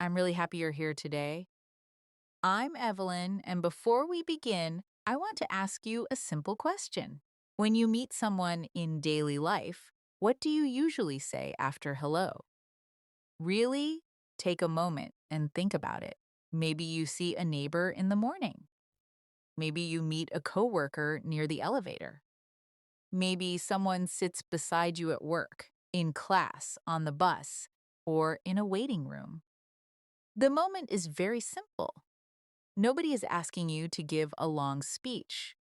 I'm really happy you're here today. I'm Evelyn, and before we begin, I want to ask you a simple question. When you meet someone in daily life, what do you usually say after hello? Really take a moment and think about it. Maybe you see a neighbor in the morning. Maybe you meet a coworker near the elevator. Maybe someone sits beside you at work, in class, on the bus, or in a waiting room. The moment is very simple. Nobody is asking you to give a long speech.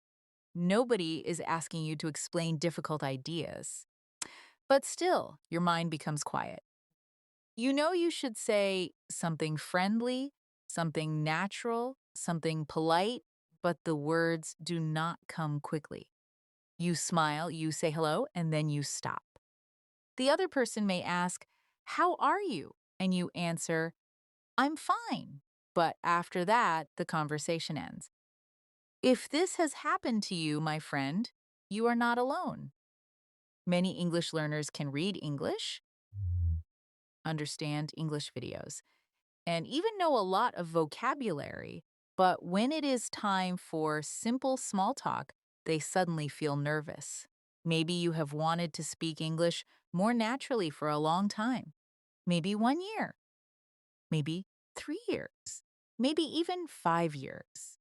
Nobody is asking you to explain difficult ideas. But still, your mind becomes quiet. You know you should say something friendly, something natural, something polite, but the words do not come quickly. You smile, you say hello, and then you stop. The other person may ask, "How are you?" And you answer, "I'm fine." But after that, the conversation ends. If this has happened to you, my friend, you are not alone. Many English learners can read English, understand English videos, and even know a lot of vocabulary, but when it is time for simple small talk, they suddenly feel nervous. Maybe you have wanted to speak English more naturally for a long time, maybe 1 year, maybe 3 years, maybe even 5 years.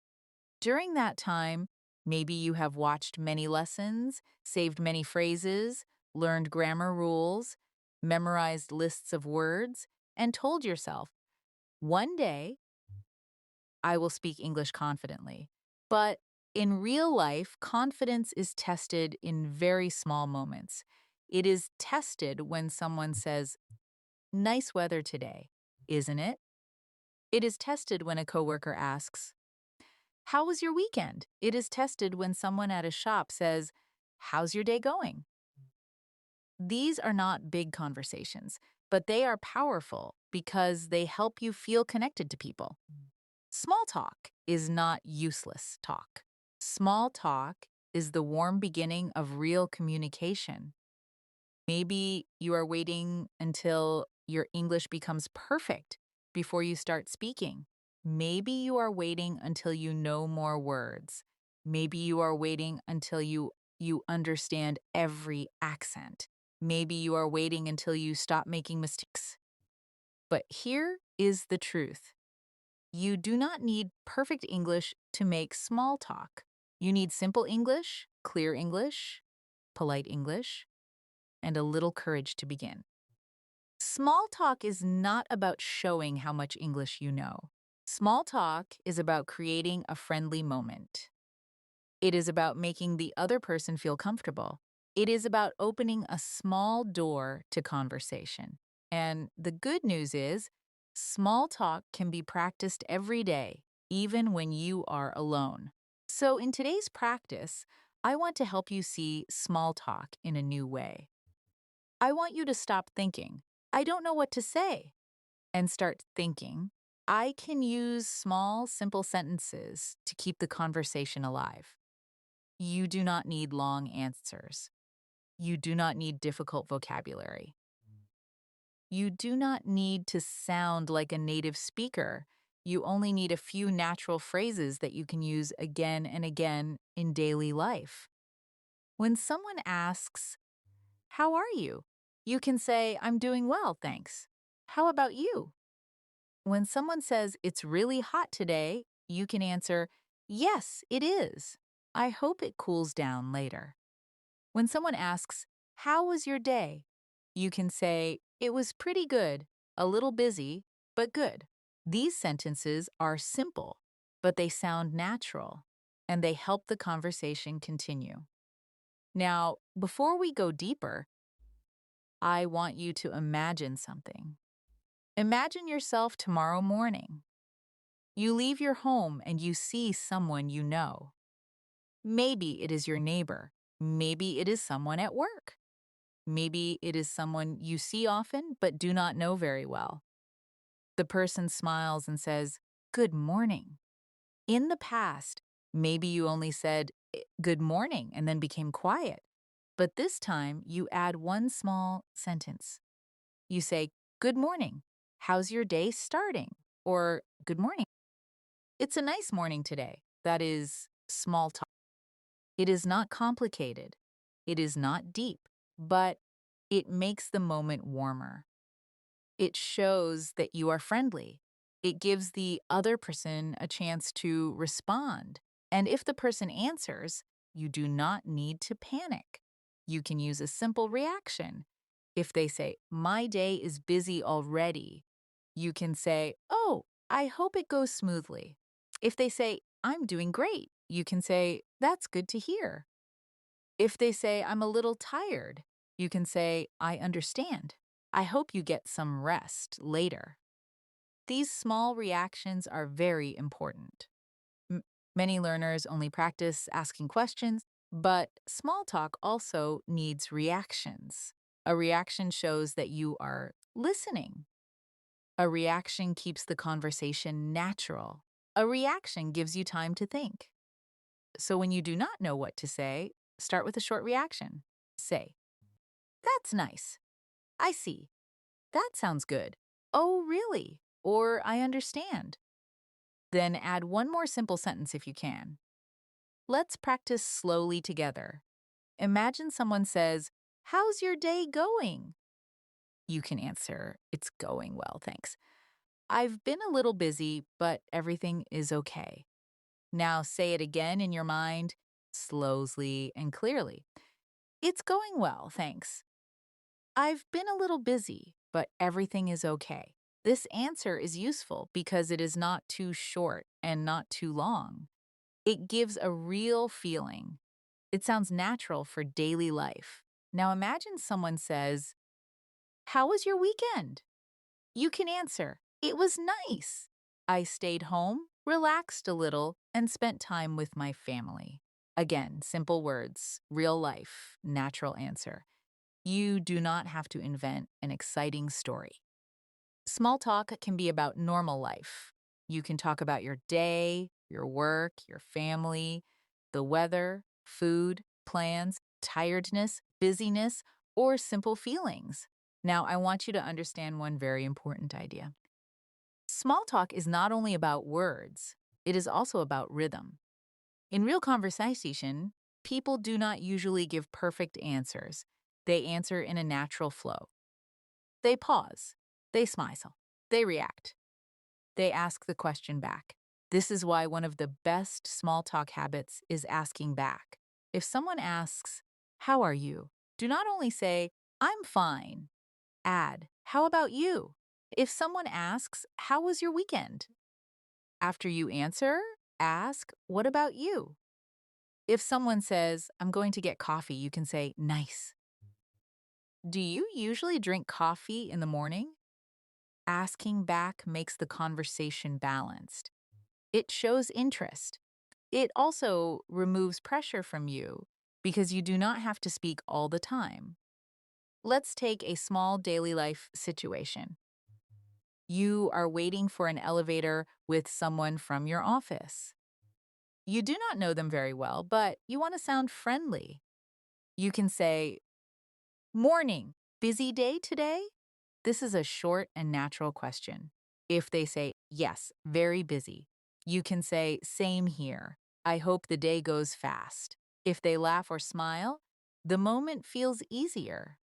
During that time, maybe you have watched many lessons, saved many phrases, learned grammar rules, memorized lists of words, and told yourself, one day I will speak English confidently. But in real life, confidence is tested in very small moments. It is tested when someone says, "Nice weather today, isn't it?" It is tested when a coworker asks, "How was your weekend?" It is tested when someone at a shop says, "How's your day going?" These are not big conversations, but they are powerful because they help you feel connected to people. Small talk is not useless talk. Small talk is the warm beginning of real communication. Maybe you are waiting until your English becomes perfect before you start speaking. Maybe you are waiting until you know more words. Maybe you are waiting until you understand every accent. Maybe you are waiting until you stop making mistakes. But here is the truth. You do not need perfect English to make small talk. You need simple English, clear English, polite English, and a little courage to begin. Small talk is not about showing how much English you know. Small talk is about creating a friendly moment. It is about making the other person feel comfortable. It is about opening a small door to conversation. And the good news is, small talk can be practiced every day, even when you are alone. So, in today's practice, I want to help you see small talk in a new way. I want you to stop thinking, "I don't know what to say," and start thinking, "I can use small, simple sentences to keep the conversation alive." You do not need long answers. You do not need difficult vocabulary. You do not need to sound like a native speaker. You only need a few natural phrases that you can use again and again in daily life. When someone asks, "How are you?" you can say, "I'm doing well, thanks. How about you?" When someone says, "It's really hot today," you can answer, "Yes, it is. I hope it cools down later." When someone asks, "How was your day?" you can say, "It was pretty good, a little busy, but good." These sentences are simple, but they sound natural, and they help the conversation continue. Now, before we go deeper, I want you to imagine something. Imagine yourself tomorrow morning. You leave your home and you see someone you know. Maybe it is your neighbor. Maybe it is someone at work. Maybe it is someone you see often but do not know very well. The person smiles and says, "Good morning." In the past, maybe you only said, "Good morning," and then became quiet. But this time, you add one small sentence. You say, "Good morning. How's your day starting? Or good morning. It's a nice morning today. That is small talk. It is not complicated. It is not deep, but it makes the moment warmer. It shows that you are friendly. It gives the other person a chance to respond. And if the person answers, you do not need to panic. You can use a simple reaction. If they say, "My day is busy already," you can say, "Oh, I hope it goes smoothly." If they say, "I'm doing great," you can say, "That's good to hear." If they say, "I'm a little tired," you can say, "I understand. I hope you get some rest later." These small reactions are very important. M- Many learners only practice asking questions, but small talk also needs reactions. A reaction shows that you are listening. A reaction keeps the conversation natural. A reaction gives you time to think. So when you do not know what to say, start with a short reaction. Say, "That's nice. I see. That sounds good. Oh, really?" Or "I understand." Then add one more simple sentence if you can. Let's practice slowly together. Imagine someone says, "How's your day going?" You can answer, "It's going well, thanks. I've been a little busy, but everything is okay." Now say it again in your mind, slowly and clearly. "It's going well, thanks. I've been a little busy, but everything is okay." This answer is useful because it is not too short and not too long. It gives a real feeling. It sounds natural for daily life. Now imagine someone says, "How was your weekend?" You can answer, "It was nice. I stayed home, relaxed a little, and spent time with my family." Again, simple words, real life, natural answer. You do not have to invent an exciting story. Small talk can be about normal life. You can talk about your day, your work, your family, the weather, food, plans, tiredness, busyness, or simple feelings. Now, I want you to understand one very important idea. Small talk is not only about words, it is also about rhythm. In real conversation, people do not usually give perfect answers. They answer in a natural flow. They pause, they smile, they react, they ask the question back. This is why one of the best small talk habits is asking back. If someone asks, "How are you?" do not only say, "I'm fine." Add, "How about you?" If someone asks, "How was your weekend?" after you answer, ask, "What about you?" If someone says, "I'm going to get coffee," you can say, "Nice." Do you usually drink coffee in the morning? Asking back makes the conversation balanced. It shows interest. It also removes pressure from you because you do not have to speak all the time. Let's take a small daily life situation. You are waiting for an elevator with someone from your office. You do not know them very well, but you want to sound friendly. You can say, "Morning, busy day today?" This is a short and natural question. If they say, "Yes, very busy," you can say, "Same here. I hope the day goes fast." If they laugh or smile, the moment feels easier.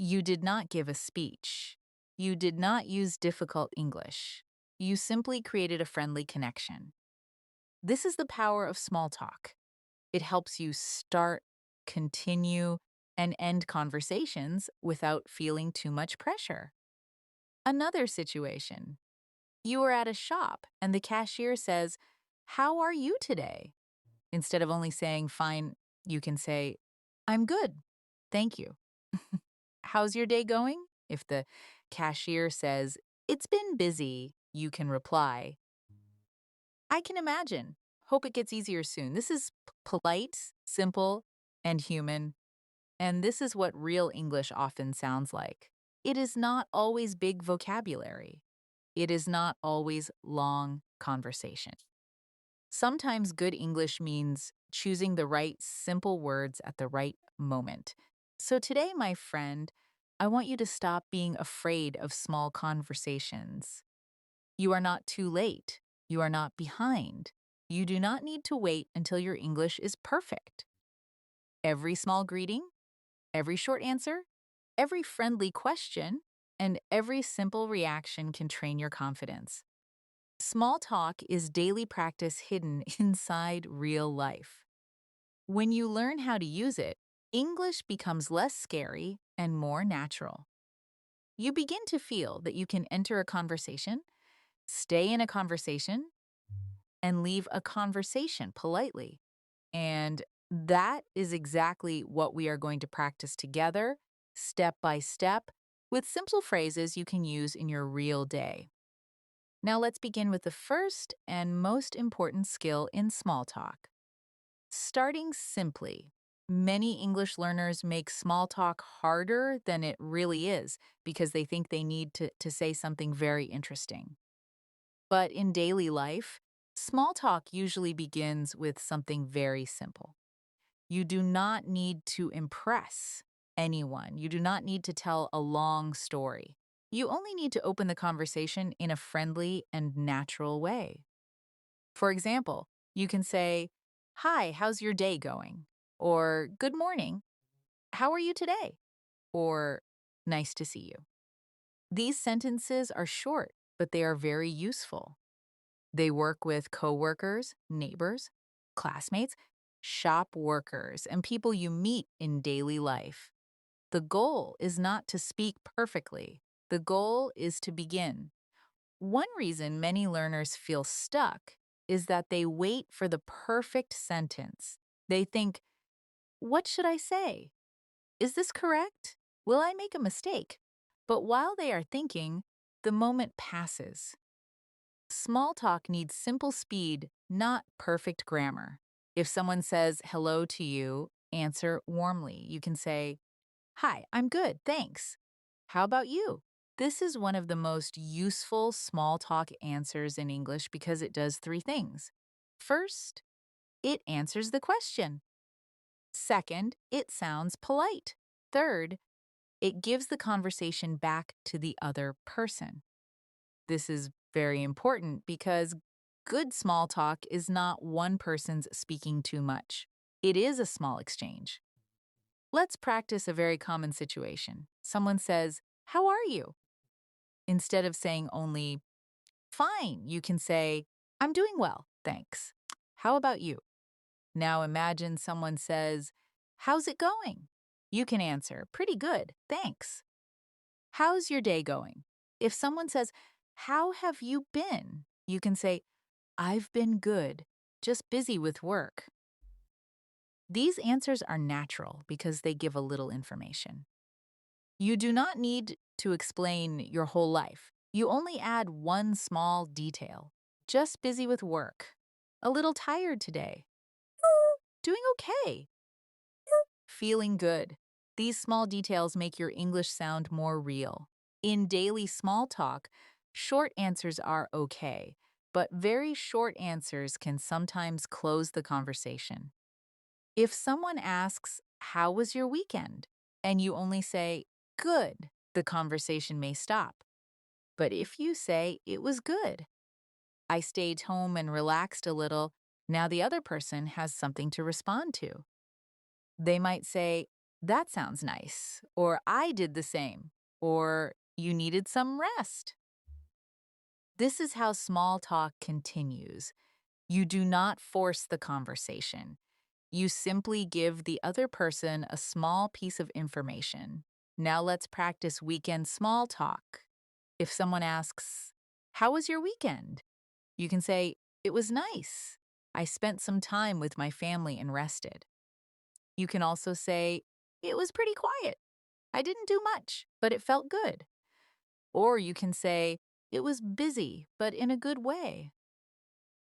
You did not give a speech. You did not use difficult English. You simply created a friendly connection. This is the power of small talk. It helps you start, continue, and end conversations without feeling too much pressure. Another situation. You are at a shop and the cashier says, "How are you today?" Instead of only saying fine, you can say, "I'm good. Thank you." "How's your day going?" If the cashier says, "It's been busy," you can reply, "I can imagine. Hope it gets easier soon." This is polite, simple, and human. And this is what real English often sounds like. It is not always big vocabulary. It is not always long conversation. Sometimes good English means choosing the right simple words at the right moment. So today, my friend, I want you to stop being afraid of small conversations. You are not too late. You are not behind. You do not need to wait until your English is perfect. Every small greeting, every short answer, every friendly question, and every simple reaction can train your confidence. Small talk is daily practice hidden inside real life. When you learn how to use it, English becomes less scary and more natural. You begin to feel that you can enter a conversation, stay in a conversation, and leave a conversation politely. And that is exactly what we are going to practice together, step by step, with simple phrases you can use in your real day. Now let's begin with the first and most important skill in small talk. Starting simply. Many English learners make small talk harder than it really is because they think they need to say something very interesting. But in daily life, small talk usually begins with something very simple. You do not need to impress anyone. You do not need to tell a long story. You only need to open the conversation in a friendly and natural way. For example, you can say, "Hi, how's your day going?" Or "Good morning. How are you today?" Or "Nice to see you." These sentences are short, but they are very useful. They work with coworkers, neighbors, classmates, shop workers, and people you meet in daily life. The goal is not to speak perfectly. The goal is to begin. One reason many learners feel stuck is that they wait for the perfect sentence. They think, what should I say? Is this correct? Will I make a mistake? But while they are thinking, the moment passes. Small talk needs simple speed, not perfect grammar. If someone says hello to you, answer warmly. You can say, "Hi, I'm good, thanks. How about you?" This is one of the most useful small talk answers in English because it does three things. First, it answers the question. Second, it sounds polite. Third, it gives the conversation back to the other person. This is very important because good small talk is not one person's speaking too much. It is a small exchange. Let's practice a very common situation. Someone says, "How are you?" Instead of saying only, "Fine," you can say, "I'm doing well, thanks. How about you?" Now imagine someone says, "How's it going?" You can answer, "Pretty good, thanks." How's your day going? If someone says, "How have you been?" You can say, "I've been good, just busy with work." These answers are natural because they give a little information. You do not need to explain your whole life. You only add one small detail. Just busy with work. A little tired today. Doing okay. Feeling good. These small details make your English sound more real. In daily small talk, short answers are okay, but very short answers can sometimes close the conversation. If someone asks, "How was your weekend?" and you only say, "Good," the conversation may stop. But if you say, "It was good, I stayed home and relaxed a little," now the other person has something to respond to. They might say, "That sounds nice," or "I did the same," or "You needed some rest." This is how small talk continues. You do not force the conversation. You simply give the other person a small piece of information. Now let's practice weekend small talk. If someone asks, "How was your weekend?" You can say, "It was nice. I spent some time with my family and rested." You can also say, "It was pretty quiet. I didn't do much, but it felt good." Or you can say, "It was busy, but in a good way."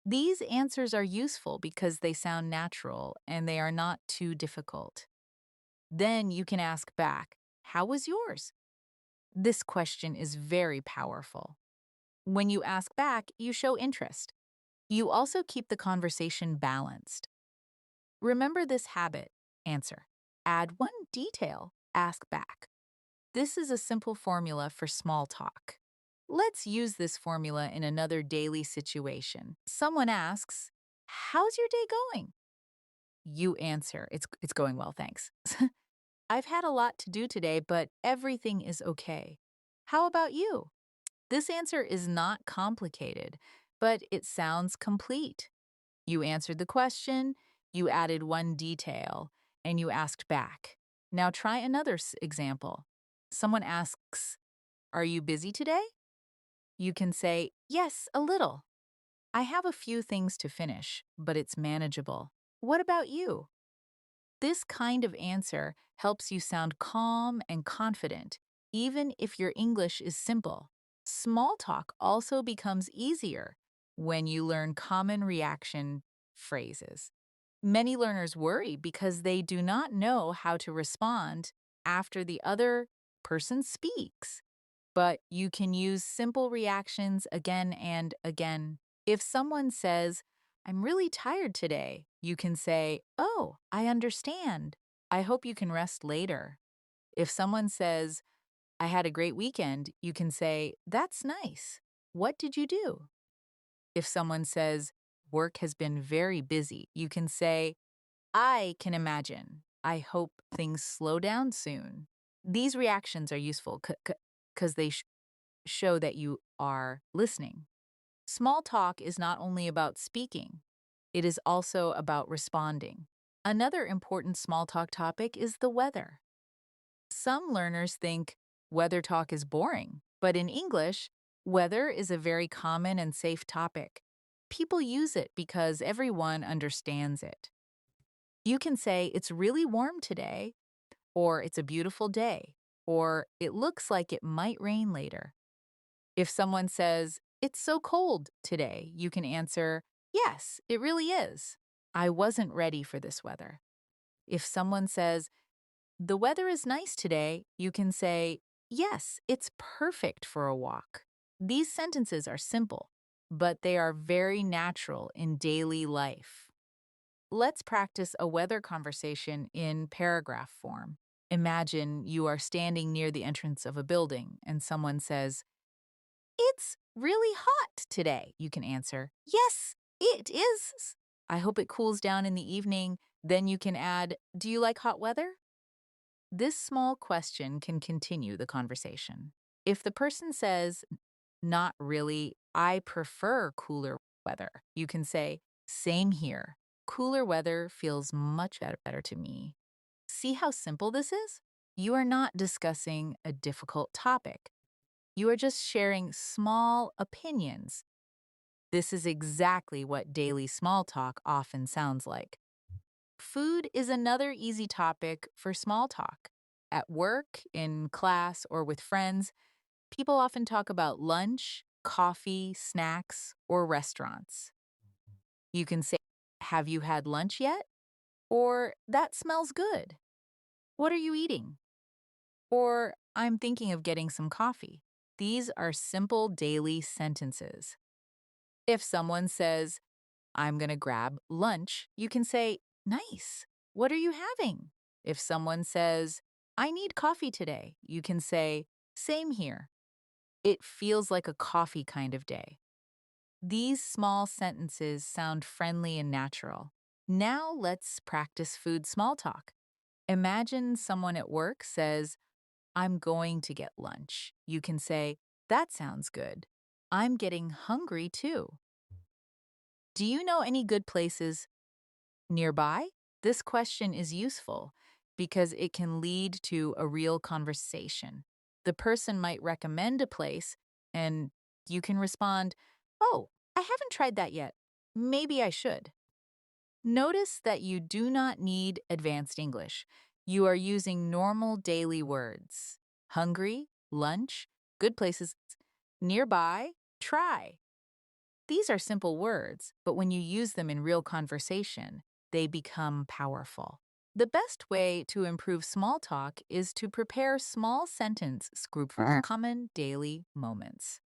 These answers are useful because they sound natural and they are not too difficult. Then you can ask back, "How was yours?" This question is very powerful. When you ask back, you show interest. You also keep the conversation balanced. Remember this habit. Answer. Add one detail. Ask back. This is a simple formula for small talk. Let's use this formula in another daily situation. Someone asks, "How's your day going?" You answer, "It's going well, thanks." "I've had a lot to do today, but everything is okay. How about you?" This answer is not complicated, but it sounds complete. You answered the question, you added one detail, and you asked back. Now try another example. Someone asks, "Are you busy today?" You can say, "Yes, a little. I have a few things to finish, but it's manageable. What about you?" This kind of answer helps you sound calm and confident, even if your English is simple. Small talk also becomes easier when you learn common reaction phrases. Many learners worry because they do not know how to respond after the other person speaks. But you can use simple reactions again and again. If someone says, "I'm really tired today," you can say, "Oh, I understand. I hope you can rest later." If someone says, "I had a great weekend," you can say, "That's nice. What did you do?" If someone says, "Work has been very busy," you can say, "I can imagine. I hope things slow down soon." These reactions are useful because they show that you are listening. Small talk is not only about speaking, it is also about responding. Another important small talk topic is the weather. Some learners think weather talk is boring, but in English, weather is a very common and safe topic. People use it because everyone understands it. You can say, "It's really warm today," or "It's a beautiful day," or "It looks like it might rain later." If someone says, "It's so cold today," you can answer, "Yes, it really is. I wasn't ready for this weather." If someone says, "The weather is nice today," you can say, "Yes, it's perfect for a walk." These sentences are simple, but they are very natural in daily life. Let's practice a weather conversation in paragraph form. Imagine you are standing near the entrance of a building and someone says, "It's really hot today." You can answer, "Yes, it is. I hope it cools down in the evening." Then you can add, "Do you like hot weather?" This small question can continue the conversation. If the person says, "Not really, I prefer cooler weather," you can say, "Same here. Cooler weather feels much better to me." See how simple this is? You are not discussing a difficult topic. You are just sharing small opinions. This is exactly what daily small talk often sounds like. Food is another easy topic for small talk. At work, in class, or with friends, people often talk about lunch, coffee, snacks, or restaurants. You can say, "Have you had lunch yet?" Or, "That smells good." "What are you eating?" Or, "I'm thinking of getting some coffee." These are simple daily sentences. If someone says, "I'm going to grab lunch," you can say, "Nice. What are you having?" If someone says, "I need coffee today," you can say, "Same here. It feels like a coffee kind of day." These small sentences sound friendly and natural. Now let's practice food small talk. Imagine someone at work says, "I'm going to get lunch." You can say, "That sounds good. I'm getting hungry too. Do you know any good places nearby?" This question is useful because it can lead to a real conversation. The person might recommend a place, and you can respond, "Oh, I haven't tried that yet. Maybe I should." Notice that you do not need advanced English. You are using normal daily words. Hungry, lunch, good places, nearby, try. These are simple words, but when you use them in real conversation, they become powerful. The best way to improve small talk is to prepare small sentence groups for common daily moments.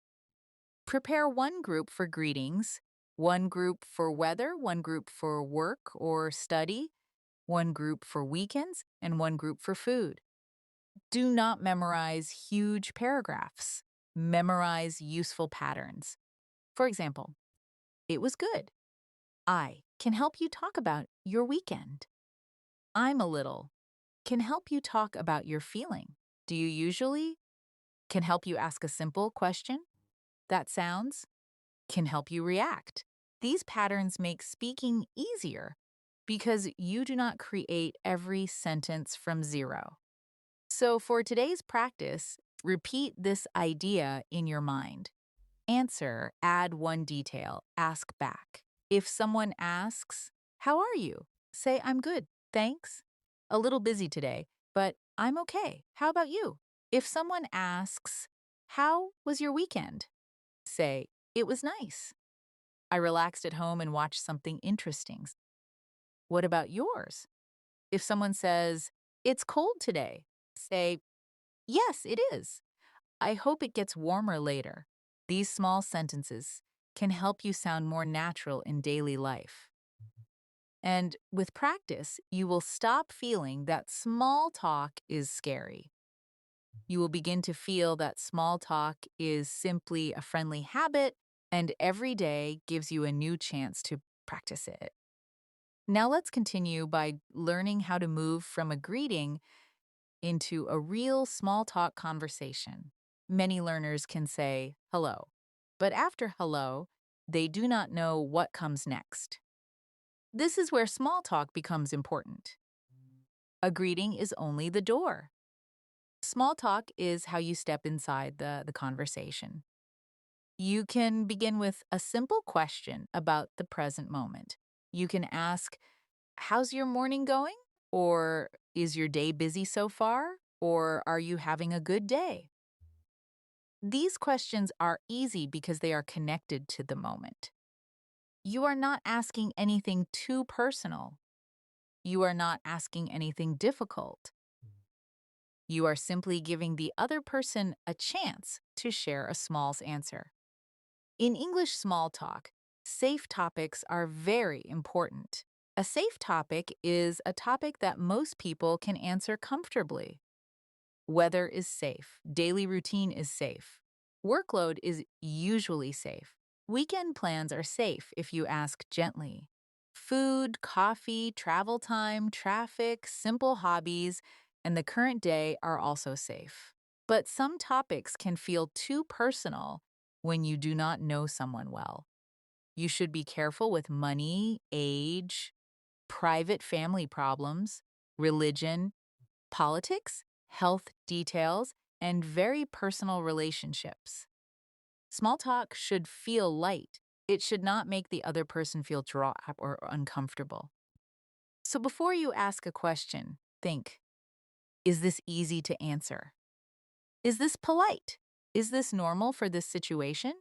Prepare one group for greetings, one group for weather, one group for work or study, one group for weekends, and one group for food. Do not memorize huge paragraphs. Memorize useful patterns. For example, it was good. I can help you talk about your weekend. I'm a little can help you talk about your feeling. Do you usually can help you ask a simple question? That sounds can help you react. These patterns make speaking easier because you do not create every sentence from zero. So for today's practice, repeat this idea in your mind. Answer, add one detail, ask back. If someone asks, how are you? Say, I'm good, thanks. A little busy today, but I'm okay. How about you? If someone asks, how was your weekend? Say, it was nice. I relaxed at home and watched something interesting. What about yours? If someone says, it's cold today, say, yes, it is. I hope it gets warmer later. These small sentences can help you sound more natural in daily life. And with practice, you will stop feeling that small talk is scary. You will begin to feel that small talk is simply a friendly habit, and every day gives you a new chance to practice it. Now let's continue by learning how to move from a greeting into a real small talk conversation. Many learners can say hello, but after hello, they do not know what comes next. This is where small talk becomes important. A greeting is only the door. Small talk is how you step inside the conversation. You can begin with a simple question about the present moment. You can ask, how's your morning going? Or is your day busy so far? Or are you having a good day? These questions are easy because they are connected to the moment. You are not asking anything too personal. You are not asking anything difficult. You are simply giving the other person a chance to share a small answer. In English small talk, safe topics are very important. A safe topic is a topic that most people can answer comfortably. Weather is safe. Daily routine is safe. Workload is usually safe. Weekend plans are safe if you ask gently. Food, coffee, travel time, traffic, simple hobbies, and the current day are also safe. But some topics can feel too personal when you do not know someone well. You should be careful with money, age, private family problems, religion, politics, health details, and very personal relationships. Small talk should feel light. It should not make the other person feel drawn up or uncomfortable. So before you ask a question, think, is this easy to answer? Is this polite? Is this normal for this situation?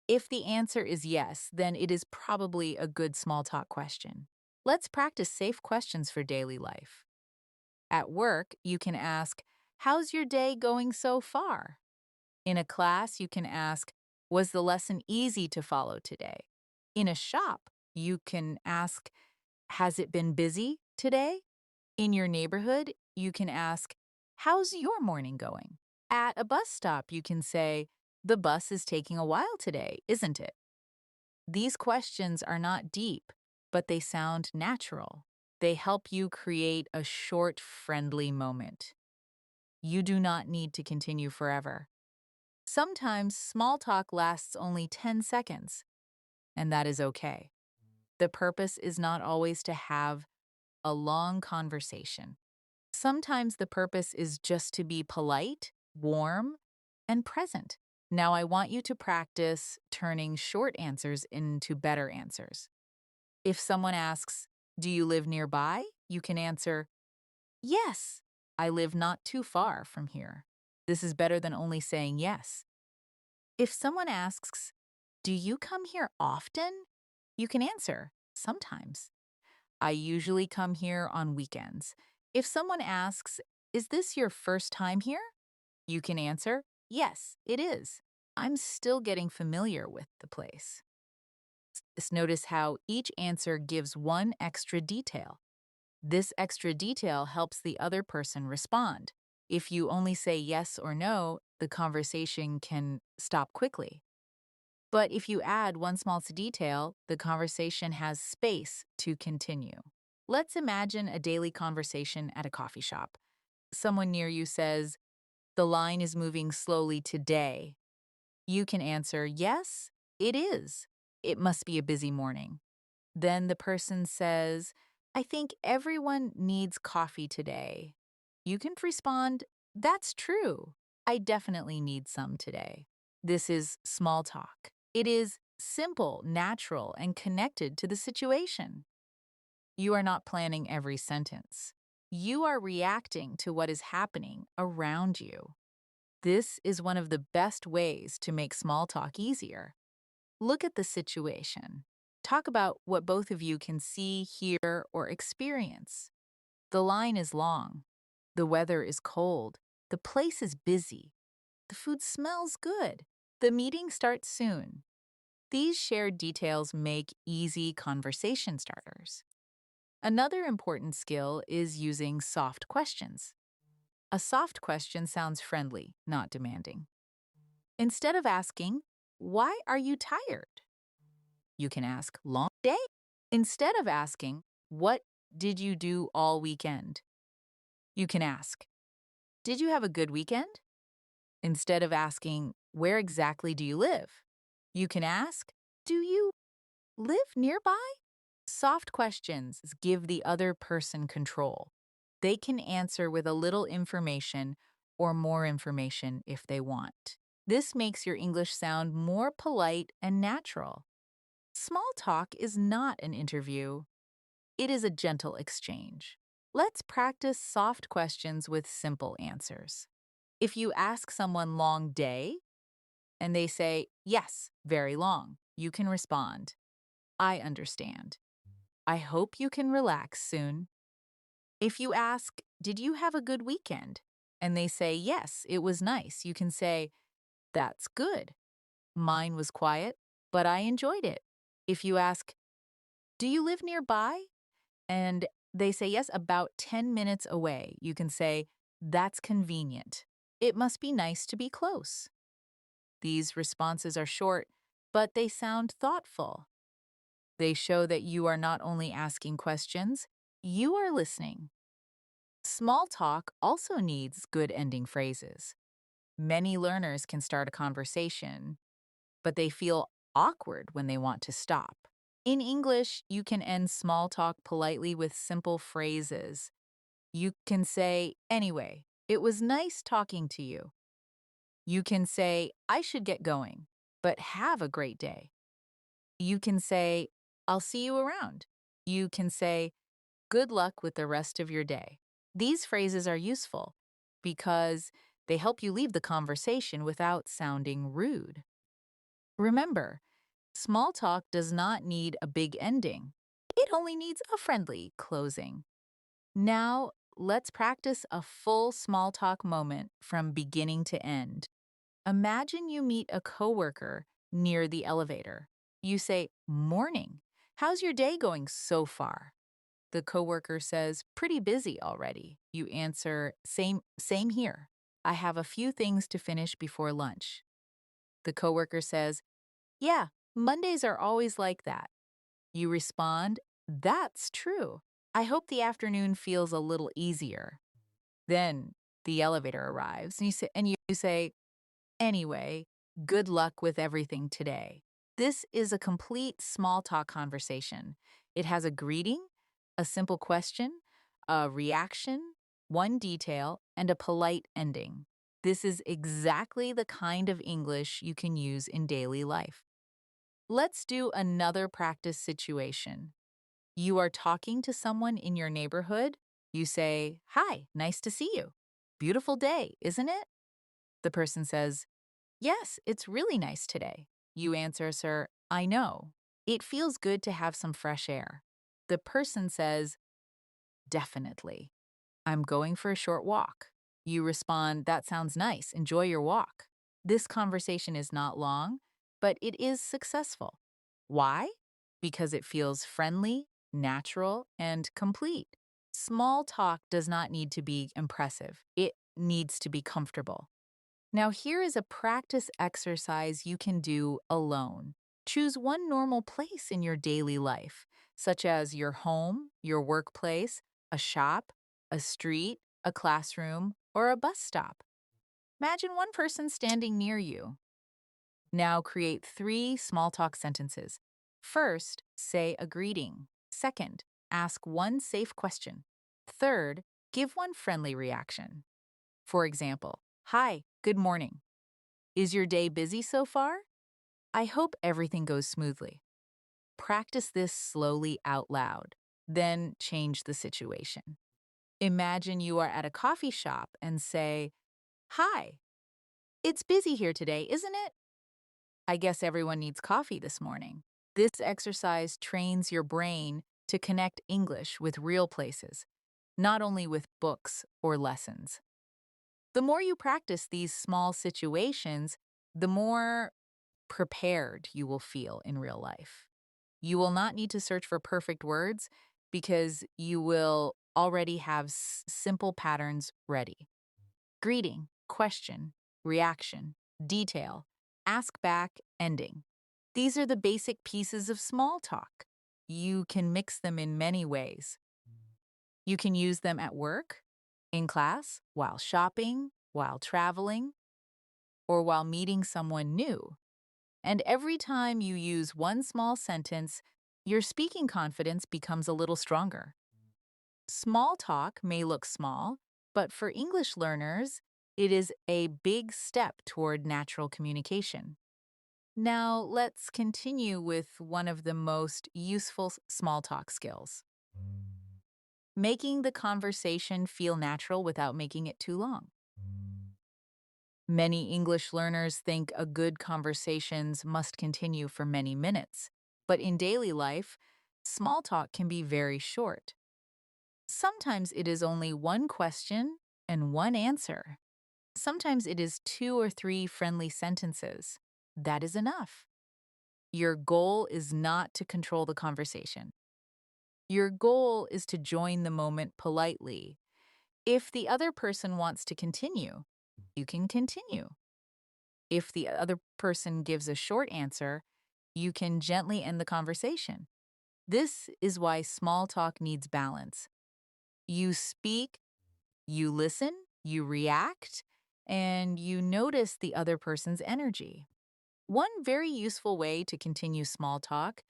If the answer is yes, then it is probably a good small talk question. Let's practice safe questions for daily life. At work, you can ask, how's your day going so far? In a class, you can ask, was the lesson easy to follow today? In a shop, you can ask, has it been busy today? In your neighborhood, you can ask, how's your morning going? At a bus stop, you can say, the bus is taking a while today, isn't it? These questions are not deep, but they sound natural. They help you create a short, friendly moment. You do not need to continue forever. Sometimes small talk lasts only 10 seconds, and that is okay. The purpose is not always to have a long conversation. Sometimes the purpose is just to be polite, warm, and present. Now I want you to practice turning short answers into better answers. If someone asks, do you live nearby? You can answer, yes, I live not too far from here. This is better than only saying yes. If someone asks, do you come here often? You can answer, sometimes. I usually come here on weekends. If someone asks, is this your first time here? You can answer, yes, it is. I'm still getting familiar with the place. Notice how each answer gives one extra detail. This extra detail helps the other person respond. If you only say yes or no, the conversation can stop quickly. But if you add one small detail, the conversation has space to continue. Let's imagine a daily conversation at a coffee shop. Someone near you says, "The line is moving slowly today." You can answer, "Yes, it is. It must be a busy morning." Then the person says, "I think everyone needs coffee today." You can respond, "That's true. I definitely need some today." This is small talk. It is simple, natural, and connected to the situation. You are not planning every sentence. You are reacting to what is happening around you. This is one of the best ways to make small talk easier. Look at the situation. Talk about what both of you can see, hear, or experience. The line is long. The weather is cold. The place is busy. The food smells good. The meeting starts soon. These shared details make easy conversation starters. Another important skill is using soft questions. A soft question sounds friendly, not demanding. Instead of asking, "Why are you tired?" you can ask, "Long day?" Instead of asking, "What did you do all weekend?" you can ask, "Did you have a good weekend?" Instead of asking, "Where exactly do you live?" you can ask, "Do you live nearby?" Soft questions give the other person control. They can answer with a little information or more information if they want. This makes your English sound more polite and natural. Small talk is not an interview. It is a gentle exchange. Let's practice soft questions with simple answers. If you ask someone long day and they say, "Yes, very long," you can respond, "I understand. I hope you can relax soon." If you ask, "Did you have a good weekend?" and they say, "Yes, it was nice," you can say, "That's good. Mine was quiet, but I enjoyed it." If you ask, "Do you live nearby?" and they say, "Yes, about 10 minutes away," you can say, "That's convenient. It must be nice to be close." These responses are short, but they sound thoughtful. They show that you are not only asking questions, you are listening. Small talk also needs good ending phrases. Many learners can start a conversation, but they feel awkward when they want to stop. In English, you can end small talk politely with simple phrases. You can say, "Anyway, it was nice talking to you." You can say, "I should get going, but have a great day." You can say, "I'll see you around." You can say, "Good luck with the rest of your day." These phrases are useful because they help you leave the conversation without sounding rude. Remember, small talk does not need a big ending. It only needs a friendly closing. Now, let's practice a full small talk moment from beginning to end. Imagine you meet a coworker near the elevator. You say, "Morning. How's your day going so far?" The coworker says, "Pretty busy already." You answer, "Same here. I have a few things to finish before lunch." The coworker says, "Yeah, Mondays are always like that." You respond, "That's true. I hope the afternoon feels a little easier." Then the elevator arrives and you say, "Anyway, good luck with everything today." This is a complete small talk conversation. It has a greeting, a simple question, a reaction, one detail, and a polite ending. This is exactly the kind of English you can use in daily life. Let's do another practice situation. You are talking to someone in your neighborhood. You say, "Hi, nice to see you. Beautiful day, isn't it?" The person says, "Yes, it's really nice today." You answer, "Sir, I know. It feels good to have some fresh air." The person says, "Definitely. I'm going for a short walk." You respond, "That sounds nice. Enjoy your walk." This conversation is not long, but it is successful. Why? Because it feels friendly, natural, and complete. Small talk does not need to be impressive. It needs to be comfortable. Now, here is a practice exercise you can do alone. Choose one normal place in your daily life, such as your home, your workplace, a shop, a street, a classroom, or a bus stop. Imagine one person standing near you. Now create three small talk sentences. First, say a greeting. Second, ask one safe question. Third, give one friendly reaction. For example, hi, good morning. Is your day busy so far? I hope everything goes smoothly. Practice this slowly out loud, then change the situation. Imagine you are at a coffee shop and say, hi, it's busy here today, isn't it? I guess everyone needs coffee this morning. This exercise trains your brain to connect English with real places, not only with books or lessons. The more you practice these small situations, the more prepared you will feel in real life. You will not need to search for perfect words because you will already have simple patterns ready. Greeting, question, reaction, detail, ask back, ending. These are the basic pieces of small talk. You can mix them in many ways. You can use them at work, in class, while shopping, while traveling, or while meeting someone new. And every time you use one small sentence, your speaking confidence becomes a little stronger. Small talk may look small, but for English learners, it is a big step toward natural communication. Now, let's continue with one of the most useful small talk skills, making the conversation feel natural without making it too long. Many English learners think a good conversations must continue for many minutes, but in daily life, small talk can be very short. Sometimes it is only one question and one answer. Sometimes it is two or three friendly sentences. That is enough. Your goal is not to control the conversation. Your goal is to join the moment politely. If the other person wants to continue, you can continue. If the other person gives a short answer, you can gently end the conversation. This is why small talk needs balance. You speak, you listen, you react, and you notice the other person's energy. One very useful way to continue small talk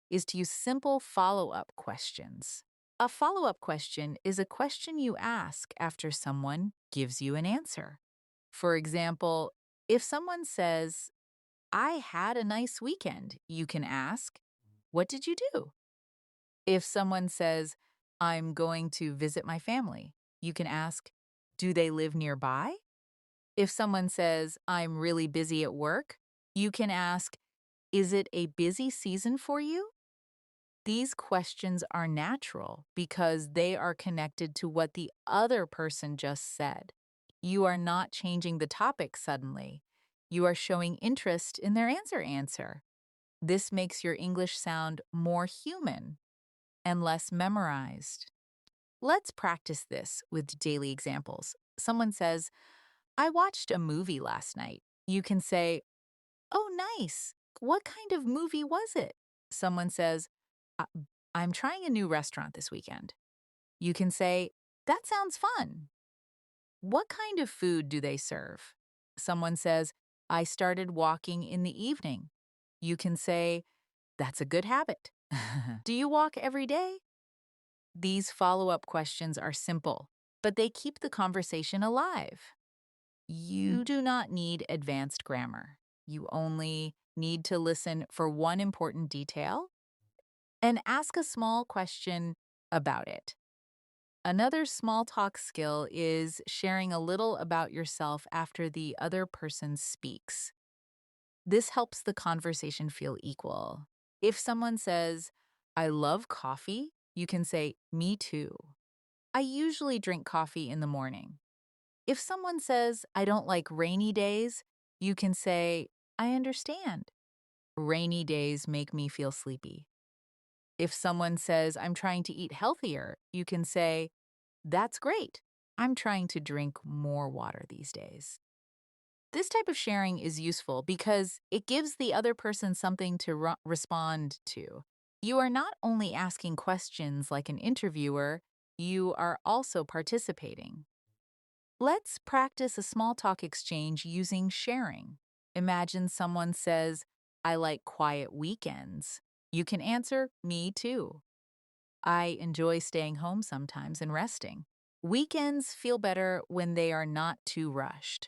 is to use simple follow-up questions. A follow-up question is a question you ask after someone gives you an answer. For example, if someone says, I had a nice weekend, you can ask, what did you do? If someone says, I'm going to visit my family, you can ask, do they live nearby? If someone says, I'm really busy at work, you can ask, is it a busy season for you? These questions are natural because they are connected to what the other person just said. You are not changing the topic suddenly. You are showing interest in their answer. This makes your English sound more human and less memorized. Let's practice this with daily examples. Someone says, I watched a movie last night. You can say, oh, nice. What kind of movie was it? Someone says, "I- I'm trying a new restaurant this weekend." You can say, that sounds fun. What kind of food do they serve? Someone says, I started walking in the evening. You can say, that's a good habit. Do you walk every day? These follow-up questions are simple, but they keep the conversation alive. You do not need advanced grammar. You only need to listen for one important detail and ask a small question about it. Another small talk skill is sharing a little about yourself after the other person speaks. This helps the conversation feel equal. If someone says, I love coffee, you can say, me too. I usually drink coffee in the morning. If someone says, I don't like rainy days, you can say, I understand. Rainy days make me feel sleepy. If someone says, I'm trying to eat healthier, you can say, that's great. I'm trying to drink more water these days. This type of sharing is useful because it gives the other person something to respond to. You are not only asking questions like an interviewer, you are also participating. Let's practice a small talk exchange using sharing. Imagine someone says, I like quiet weekends. You can answer, me too. I enjoy staying home sometimes and resting. Weekends feel better when they are not too rushed.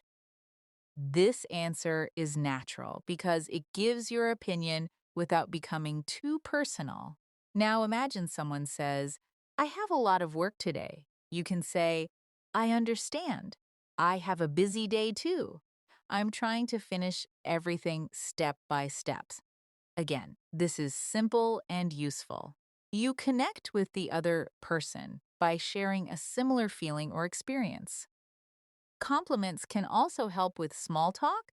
This answer is natural because it gives your opinion without becoming too personal. Now imagine someone says, I have a lot of work today. You can say, I understand. I have a busy day too. I'm trying to finish everything step by step. Again, this is simple and useful. You connect with the other person by sharing a similar feeling or experience. Compliments can also help with small talk,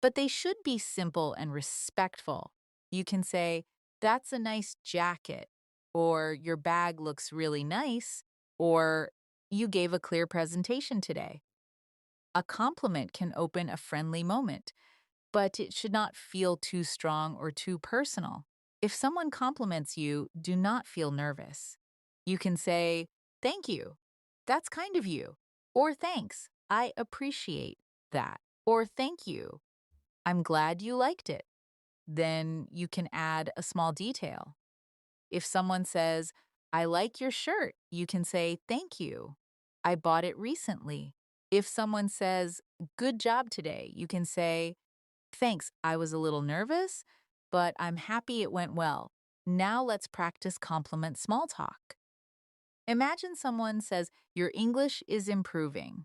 but they should be simple and respectful. You can say, That's a nice jacket, or Your bag looks really nice, or You gave a clear presentation today. A compliment can open a friendly moment, but it should not feel too strong or too personal. If someone compliments you, do not feel nervous. You can say, Thank you. That's kind of you. Or thanks. I appreciate that. Or thank you. I'm glad you liked it. Then you can add a small detail. If someone says, I like your shirt, you can say, Thank you. I bought it recently. If someone says, Good job today, you can say, Thanks, I was a little nervous, but I'm happy it went well. Now let's practice compliment small talk. Imagine someone says, Your English is improving.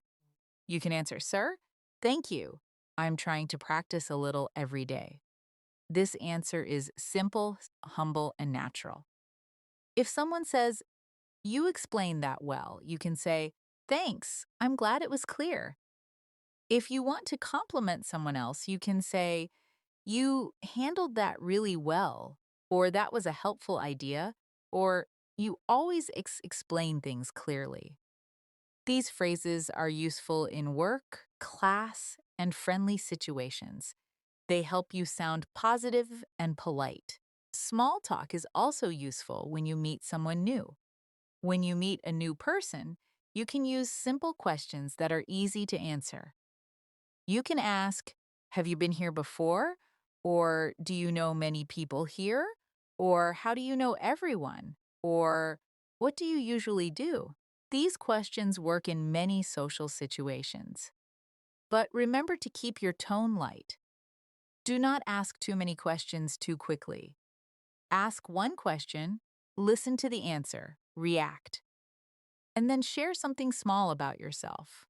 You can answer, Sir, thank you. I'm trying to practice a little every day. This answer is simple, humble, and natural. If someone says, You explained that well, you can say, Thanks, I'm glad it was clear. If you want to compliment someone else, you can say, You handled that really well, or that was a helpful idea, or you always explain things clearly. These phrases are useful in work, class, and friendly situations. They help you sound positive and polite. Small talk is also useful when you meet someone new. When you meet a new person, you can use simple questions that are easy to answer. You can ask, Have you been here before? Or do you know many people here? Or how do you know everyone? Or what do you usually do? These questions work in many social situations. But remember to keep your tone light. Do not ask too many questions too quickly. Ask one question, listen to the answer, react, and then share something small about yourself.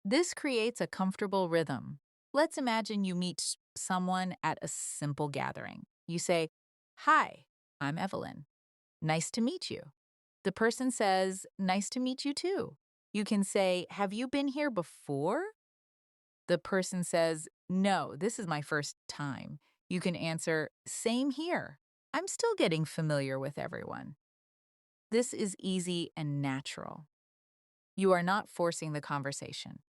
This creates a comfortable rhythm. Let's imagine you meet someone at a simple gathering. You say, Hi, I'm Evelyn. Nice to meet you. The person says, Nice to meet you too. You can say, Have you been here before? The person says, No, this is my first time. You can answer, Same here. I'm still getting familiar with everyone. This is easy and natural. You are not forcing the conversation.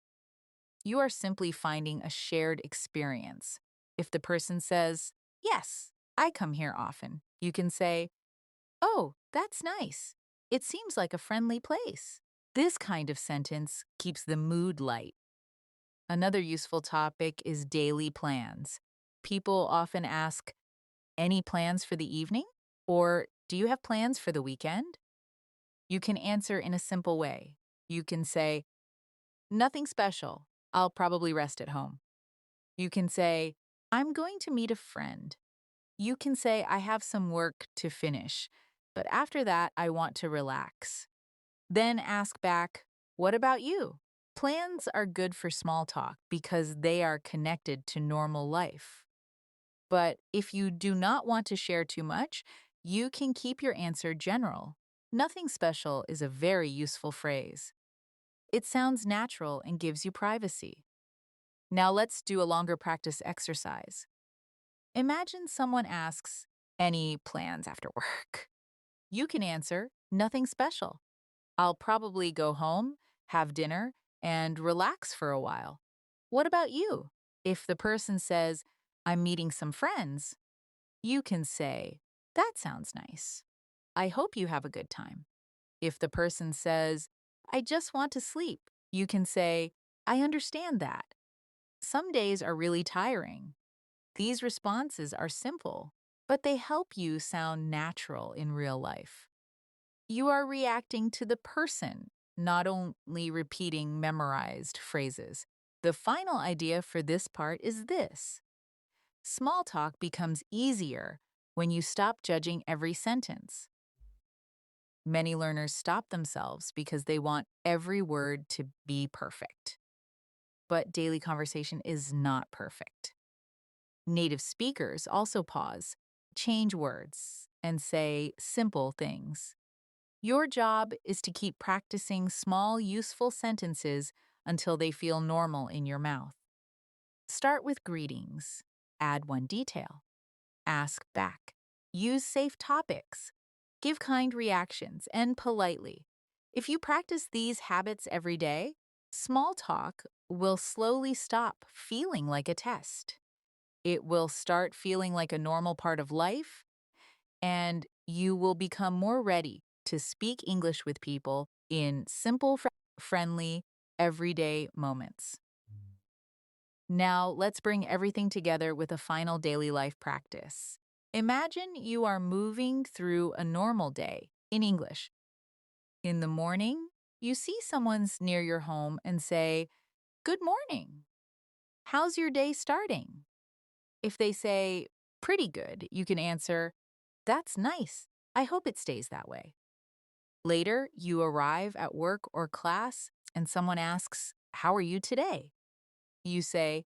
You are simply finding a shared experience. If the person says, Yes, I come here often, you can say, Oh, that's nice. It seems like a friendly place. This kind of sentence keeps the mood light. Another useful topic is daily plans. People often ask, Any plans for the evening? Or do you have plans for the weekend? You can answer in a simple way. You can say, Nothing special. I'll probably rest at home. You can say, I'm going to meet a friend. You can say, I have some work to finish, but after that, I want to relax. Then ask back, What about you? Plans are good for small talk because they are connected to normal life. But if you do not want to share too much, you can keep your answer general. Nothing special is a very useful phrase. It sounds natural and gives you privacy. Now let's do a longer practice exercise. Imagine someone asks, Any plans after work? You can answer, Nothing special. I'll probably go home, have dinner, and relax for a while. What about you? If the person says, I'm meeting some friends, you can say, that sounds nice. I hope you have a good time. If the person says, I just want to sleep, you can say, I understand that. Some days are really tiring. These responses are simple, but they help you sound natural in real life. You are reacting to the person, not only repeating memorized phrases. The final idea for this part is this: small talk becomes easier when you stop judging every sentence. Many learners stop themselves because they want every word to be perfect. But daily conversation is not perfect. Native speakers also pause, change words, and say simple things. Your job is to keep practicing small, useful sentences until they feel normal in your mouth. Start with greetings. Add one detail. Ask back. Use safe topics. Give kind reactions and politely. If you practice these habits every day, small talk will slowly stop feeling like a test. It will start feeling like a normal part of life, and you will become more ready to speak English with people in simple, friendly, everyday moments. Now, let's bring everything together with a final daily life practice. Imagine you are moving through a normal day in English. In the morning, you see someone's near your home and say, Good morning. How's your day starting? If they say, Pretty good, you can answer, That's nice. I hope it stays that way. Later, you arrive at work or class and someone asks, How are you today? You say,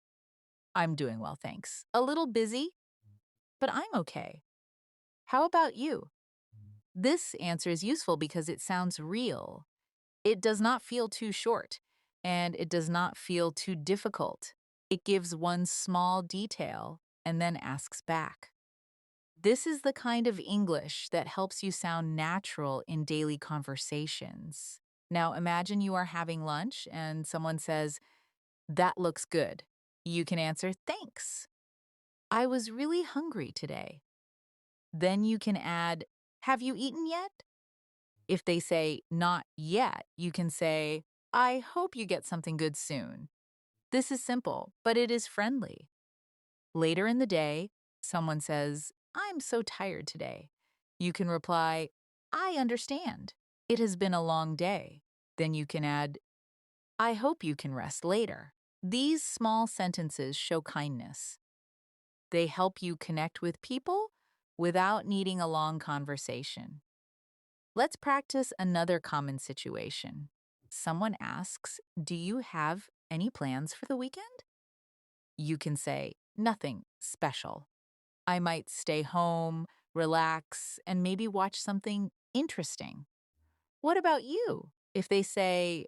I'm doing well, thanks. A little busy, but I'm okay. How about you? This answer is useful because it sounds real. It does not feel too short, and it does not feel too difficult. It gives one small detail and then asks back. This is the kind of English that helps you sound natural in daily conversations. Now imagine you are having lunch and someone says, That looks good. You can answer, Thanks. I was really hungry today. Then you can add, Have you eaten yet? If they say, Not yet, you can say, I hope you get something good soon. This is simple, but it is friendly. Later in the day, someone says, I'm so tired today. You can reply, I understand. It has been a long day. Then you can add, I hope you can rest later. These small sentences show kindness. They help you connect with people without needing a long conversation. Let's practice another common situation. Someone asks, Do you have any plans for the weekend? You can say, Nothing special. I might stay home, relax, and maybe watch something interesting. What about you? If they say,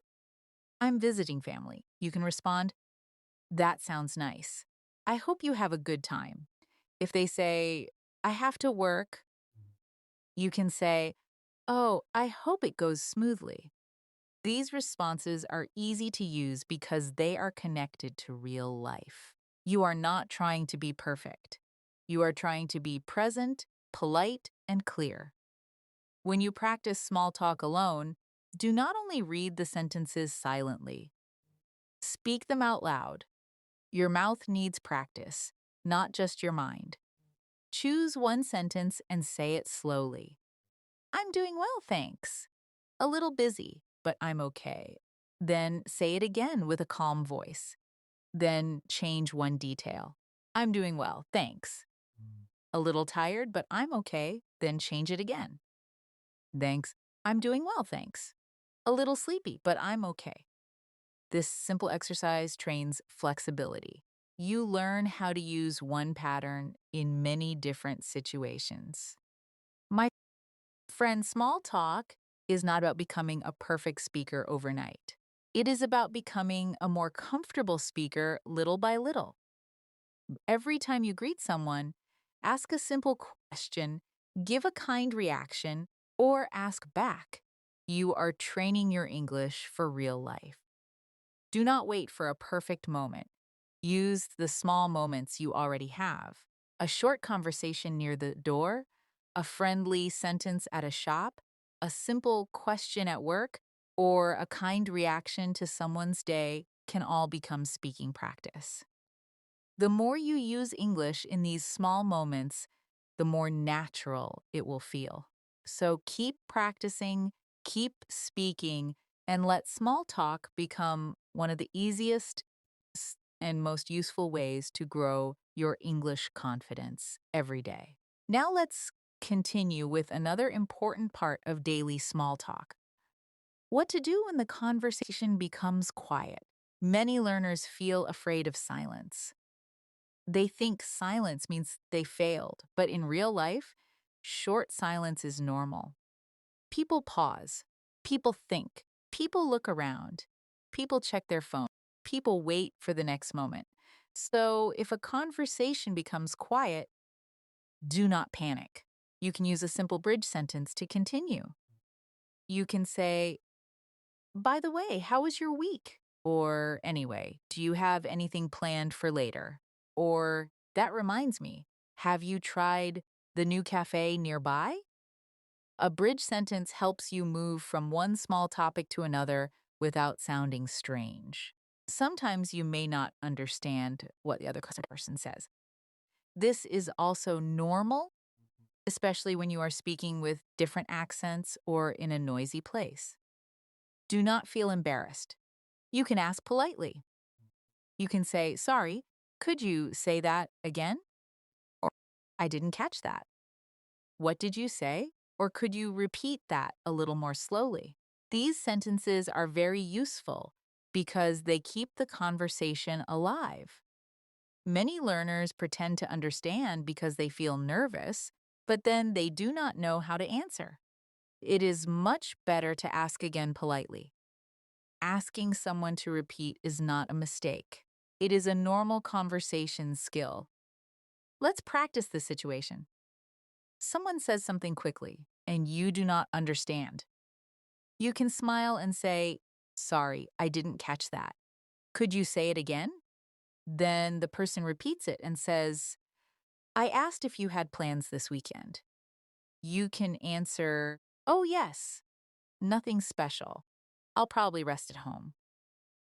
I'm visiting family, you can respond, That sounds nice. I hope you have a good time. If they say, I have to work, you can say, Oh, I hope it goes smoothly. These responses are easy to use because they are connected to real life. You are not trying to be perfect. You are trying to be present, polite, and clear. When you practice small talk alone, do not only read the sentences silently, speak them out loud. Your mouth needs practice, not just your mind. Choose one sentence and say it slowly. I'm doing well, thanks. A little busy, but I'm okay. Then say it again with a calm voice. Then change one detail. I'm doing well, thanks. A little tired, but I'm okay. Then change it again. Thanks. I'm doing well, thanks. A little sleepy, but I'm okay. This simple exercise trains flexibility. You learn how to use one pattern in many different situations. My friend, small talk is not about becoming a perfect speaker overnight. It is about becoming a more comfortable speaker little by little. Every time you greet someone, ask a simple question, give a kind reaction, or ask back. You are training your English for real life. Do not wait for a perfect moment. Use the small moments you already have. A short conversation near the door, a friendly sentence at a shop, a simple question at work, or a kind reaction to someone's day can all become speaking practice. The more you use English in these small moments, the more natural it will feel. So keep practicing, keep speaking, and let small talk become one of the easiest and most useful ways to grow your English confidence every day. Now let's continue with another important part of daily small talk. What to do when the conversation becomes quiet? Many learners feel afraid of silence. They think silence means they failed, but in real life, short silence is normal. People pause, people think, people look around, people check their phone, people wait for the next moment. So if a conversation becomes quiet, do not panic. You can use a simple bridge sentence to continue. You can say, by the way, how was your week? Or anyway, do you have anything planned for later? Or that reminds me, have you tried the new cafe nearby? A bridge sentence helps you move from one small topic to another without sounding strange. Sometimes you may not understand what the other person says. This is also normal, especially when you are speaking with different accents or in a noisy place. Do not feel embarrassed. You can ask politely. You can say, sorry, could you say that again? Or I didn't catch that. What did you say? Or could you repeat that a little more slowly? These sentences are very useful because they keep the conversation alive. Many learners pretend to understand because they feel nervous, but then they do not know how to answer. It is much better to ask again politely. Asking someone to repeat is not a mistake. It is a normal conversation skill. Let's practice this situation. Someone says something quickly, and you do not understand. You can smile and say, sorry, I didn't catch that. Could you say it again? Then the person repeats it and says, I asked if you had plans this weekend. You can answer, oh, yes, nothing special. I'll probably rest at home.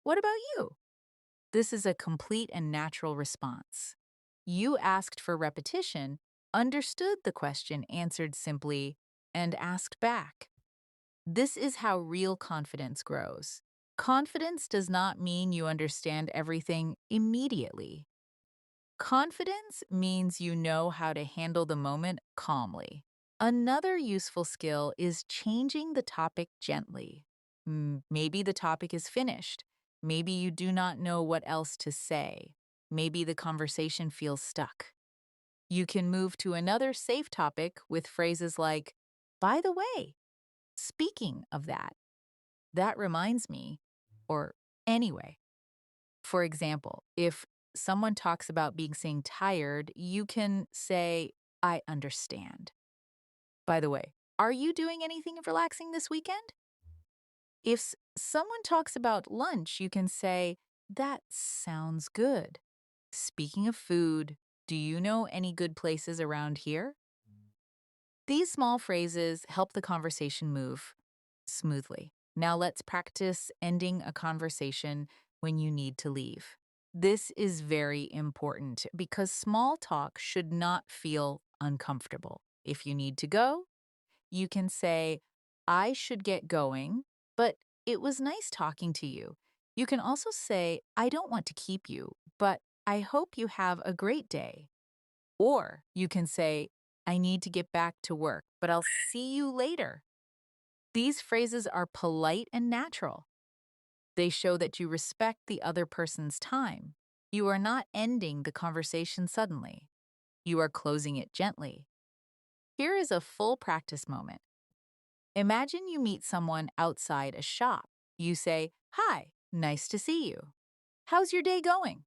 What about you? This is a complete and natural response. You asked for repetition, understood the question answered simply, and asked back. This is how real confidence grows. Confidence does not mean you understand everything immediately. Confidence means you know how to handle the moment calmly. Another useful skill is changing the topic gently. Maybe the topic is finished. Maybe you do not know what else to say. Maybe the conversation feels stuck. You can move to another safe topic with phrases like, by the way, speaking of that, that reminds me, or anyway. For example, if someone talks about being saying tired, you can say, I understand. By the way, are you doing anything relaxing this weekend? If someone talks about lunch, you can say, that sounds good. Speaking of food, do you know any good places around here? These small phrases help the conversation move smoothly. Now let's practice ending a conversation when you need to leave. This is very important because small talk should not feel uncomfortable. If you need to go, you can say, I should get going, but it was nice talking to you. You can also say, I don't want to keep you, but I hope you have a great day. Or you can say, I need to get back to work, but I'll see you later. These phrases are polite and natural. They show that you respect the other person's time. You are not ending the conversation suddenly. You are closing it gently. Here is a full practice moment. Imagine you meet someone outside a shop. You say, Hi, nice to see you. How's your day going?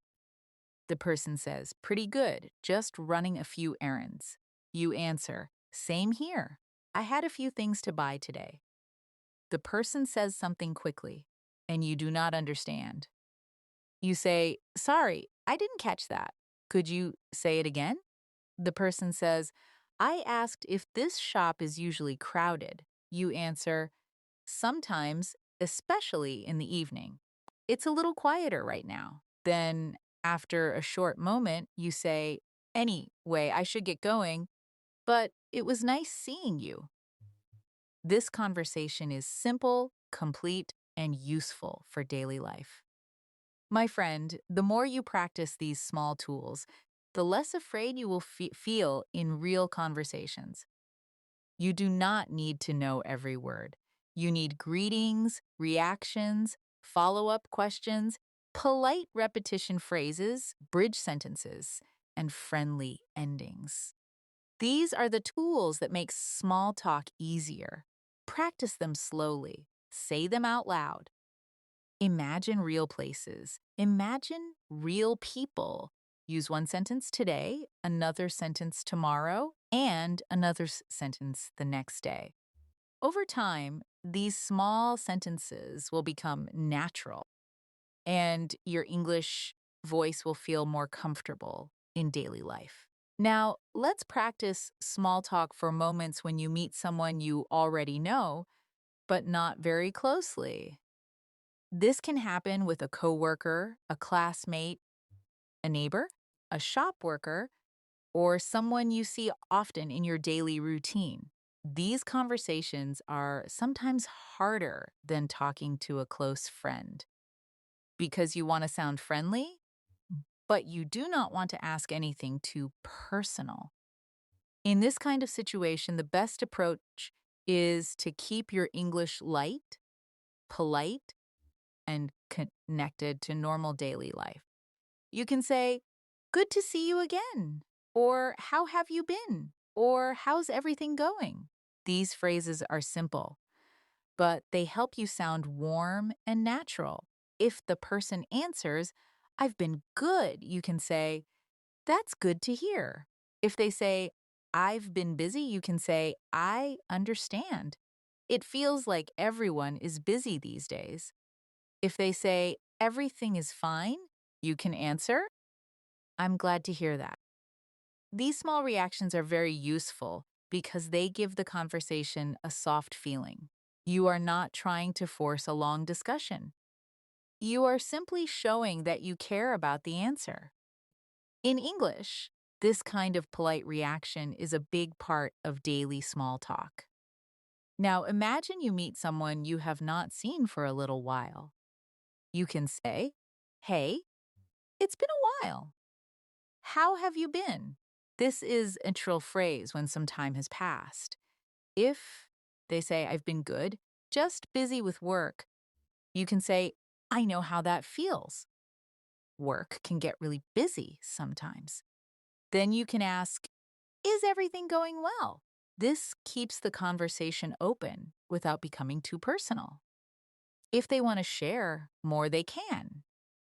The person says, Pretty good, just running a few errands. You answer, Same here. I had a few things to buy today. The person says something quickly, and you do not understand. You say, "Sorry, I didn't catch that. Could you say it again?" The person says, "I asked if this shop is usually crowded." You answer, "Sometimes, especially in the evening. It's a little quieter right now." Then, after a short moment, you say, "Anyway, I should get going, but it was nice seeing you." This conversation is simple, complete, and useful for daily life. My friend, the more you practice these small tools, the less afraid you will feel in real conversations. You do not need to know every word. You need greetings, reactions, follow up questions, polite repetition phrases, bridge sentences, and friendly endings. These are the tools that make small talk easier. Practice them slowly. Say them out loud. Imagine real places. Imagine real people. Use one sentence today, another sentence tomorrow, and another sentence the next day. Over time, these small sentences will become natural, and your English voice will feel more comfortable in daily life. Now, let's practice small talk for moments when you meet someone you already know, but not very closely. This can happen with a coworker, a classmate, a neighbor, a shop worker, or someone you see often in your daily routine. These conversations are sometimes harder than talking to a close friend because you want to sound friendly, but you do not want to ask anything too personal. In this kind of situation, the best approach is to keep your English light, polite, and connected to normal daily life. You can say, "Good to see you again," or "How have you been?" or "How's everything going?" These phrases are simple, but they help you sound warm and natural. If the person answers, "I've been good," you can say, "That's good to hear." If they say, "I've been busy," you can say, "I understand. It feels like everyone is busy these days." If they say, "Everything is fine," you can answer, "I'm glad to hear that." These small reactions are very useful because they give the conversation a soft feeling. You are not trying to force a long discussion. You are simply showing that you care about the answer. In English, this kind of polite reaction is a big part of daily small talk. Now, imagine you meet someone you have not seen for a little while. You can say, "Hey, it's been a while. How have you been?" This is a trill phrase when some time has passed. If they say, "I've been good, just busy with work," you can say, "I know how that feels. Work can get really busy sometimes." Then you can ask, "Is everything going well?" This keeps the conversation open without becoming too personal. If they want to share more, they can.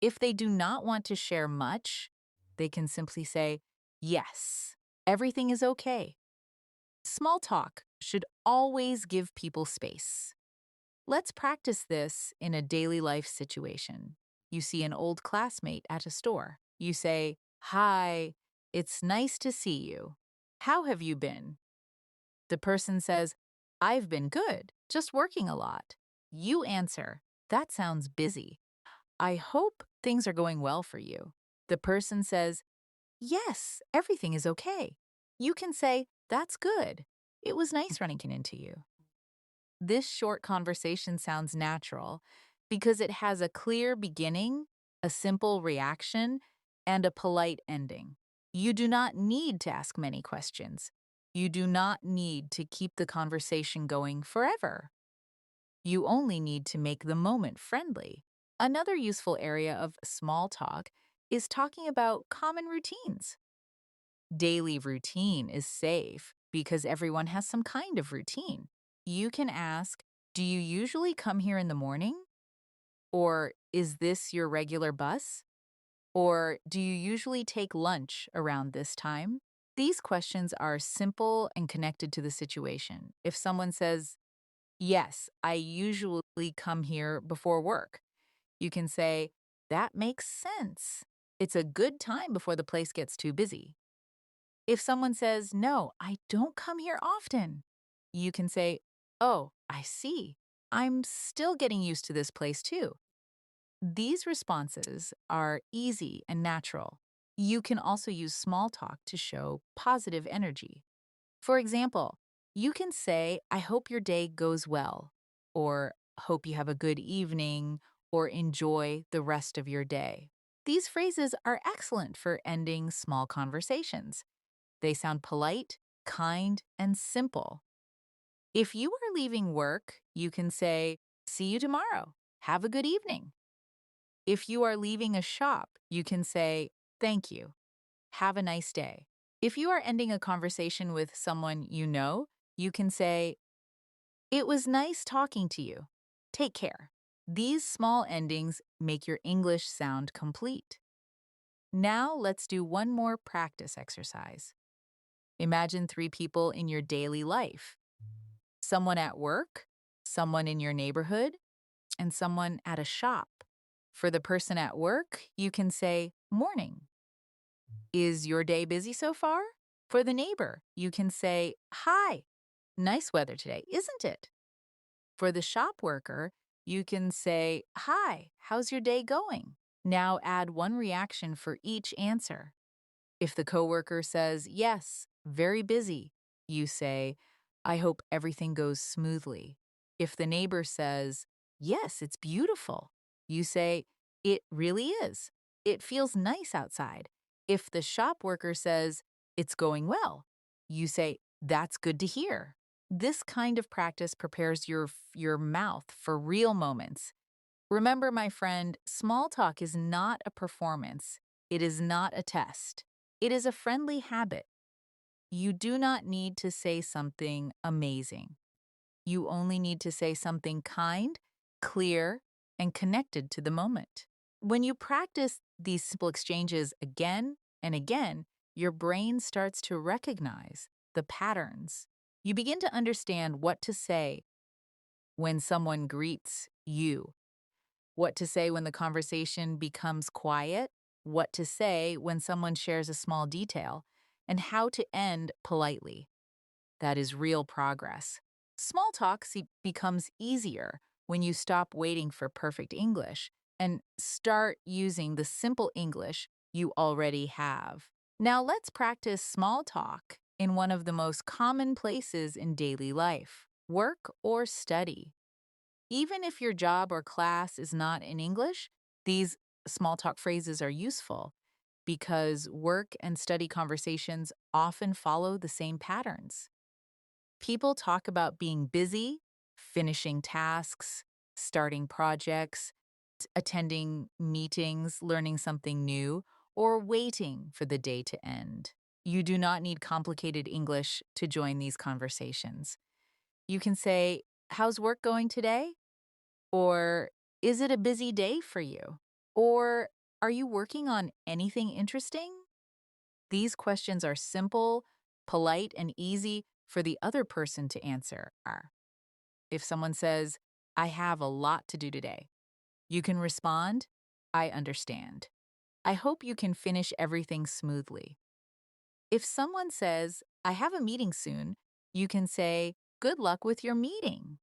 If they do not want to share much, they can simply say, "Yes, everything is okay." Small talk should always give people space. Let's practice this in a daily life situation. You see an old classmate at a store. You say, "Hi, it's nice to see you. How have you been?" The person says, "I've been good, just working a lot." You answer, "That sounds busy. I hope things are going well for you." The person says, "Yes, everything is okay." You can say, "That's good. It was nice running into you." This short conversation sounds natural because it has a clear beginning, a simple reaction, and a polite ending. You do not need to ask many questions. You do not need to keep the conversation going forever. You only need to make the moment friendly. Another useful area of small talk is talking about common routines. Daily routine is safe because everyone has some kind of routine. You can ask, "Do you usually come here in the morning?" Or, "Is this your regular bus?" Or, "Do you usually take lunch around this time?" These questions are simple and connected to the situation. If someone says, Yes, I usually come here before work. You can say, that makes sense. It's a good time before the place gets too busy. If someone says, no, I don't come here often, you can say, oh, I see. I'm still getting used to this place too. These responses are easy and natural. You can also use small talk to show positive energy. For example, you can say, I hope your day goes well, or hope you have a good evening, or enjoy the rest of your day. These phrases are excellent for ending small conversations. They sound polite, kind, and simple. If you are leaving work, you can say, see you tomorrow. Have a good evening. If you are leaving a shop, you can say, thank you. Have a nice day. If you are ending a conversation with someone you know, you can say, it was nice talking to you. Take care. These small endings make your English sound complete. Now let's do one more practice exercise. Imagine three people in your daily life: someone at work, someone in your neighborhood, and someone at a shop. For the person at work, you can say, morning. Is your day busy so far? For the neighbor, you can say, hi, nice weather today, isn't it? For the shop worker, you can say, hi, how's your day going? Now add one reaction for each answer. If the coworker says, yes, very busy, you say, I hope everything goes smoothly. If the neighbor says, yes, it's beautiful, you say, it really is. It feels nice outside. If the shop worker says, it's going well, you say, that's good to hear. This kind of practice prepares your mouth for real moments. Remember, my friend, small talk is not a performance. It is not a test. It is a friendly habit. You do not need to say something amazing. You only need to say something kind, clear, and connected to the moment. When you practice these simple exchanges again and again, your brain starts to recognize the patterns. You begin to understand what to say when someone greets you, what to say when the conversation becomes quiet, what to say when someone shares a small detail, and how to end politely. That is real progress. Small talk becomes easier when you stop waiting for perfect English and start using the simple English you already have. Now let's practice small talk in one of the most common places in daily life: work or study. Even if your job or class is not in English, these small talk phrases are useful because work and study conversations often follow the same patterns. People talk about being busy, finishing tasks, starting projects, attending meetings, learning something new, or waiting for the day to end. You do not need complicated English to join these conversations. You can say, how's work going today? Or is it a busy day for you? Or are you working on anything interesting? These questions are simple, polite, and easy for the other person to answer. If someone says, I have a lot to do today, you can respond, I understand. I hope you can finish everything smoothly. If someone says, I have a meeting soon, you can say, good luck with your meeting.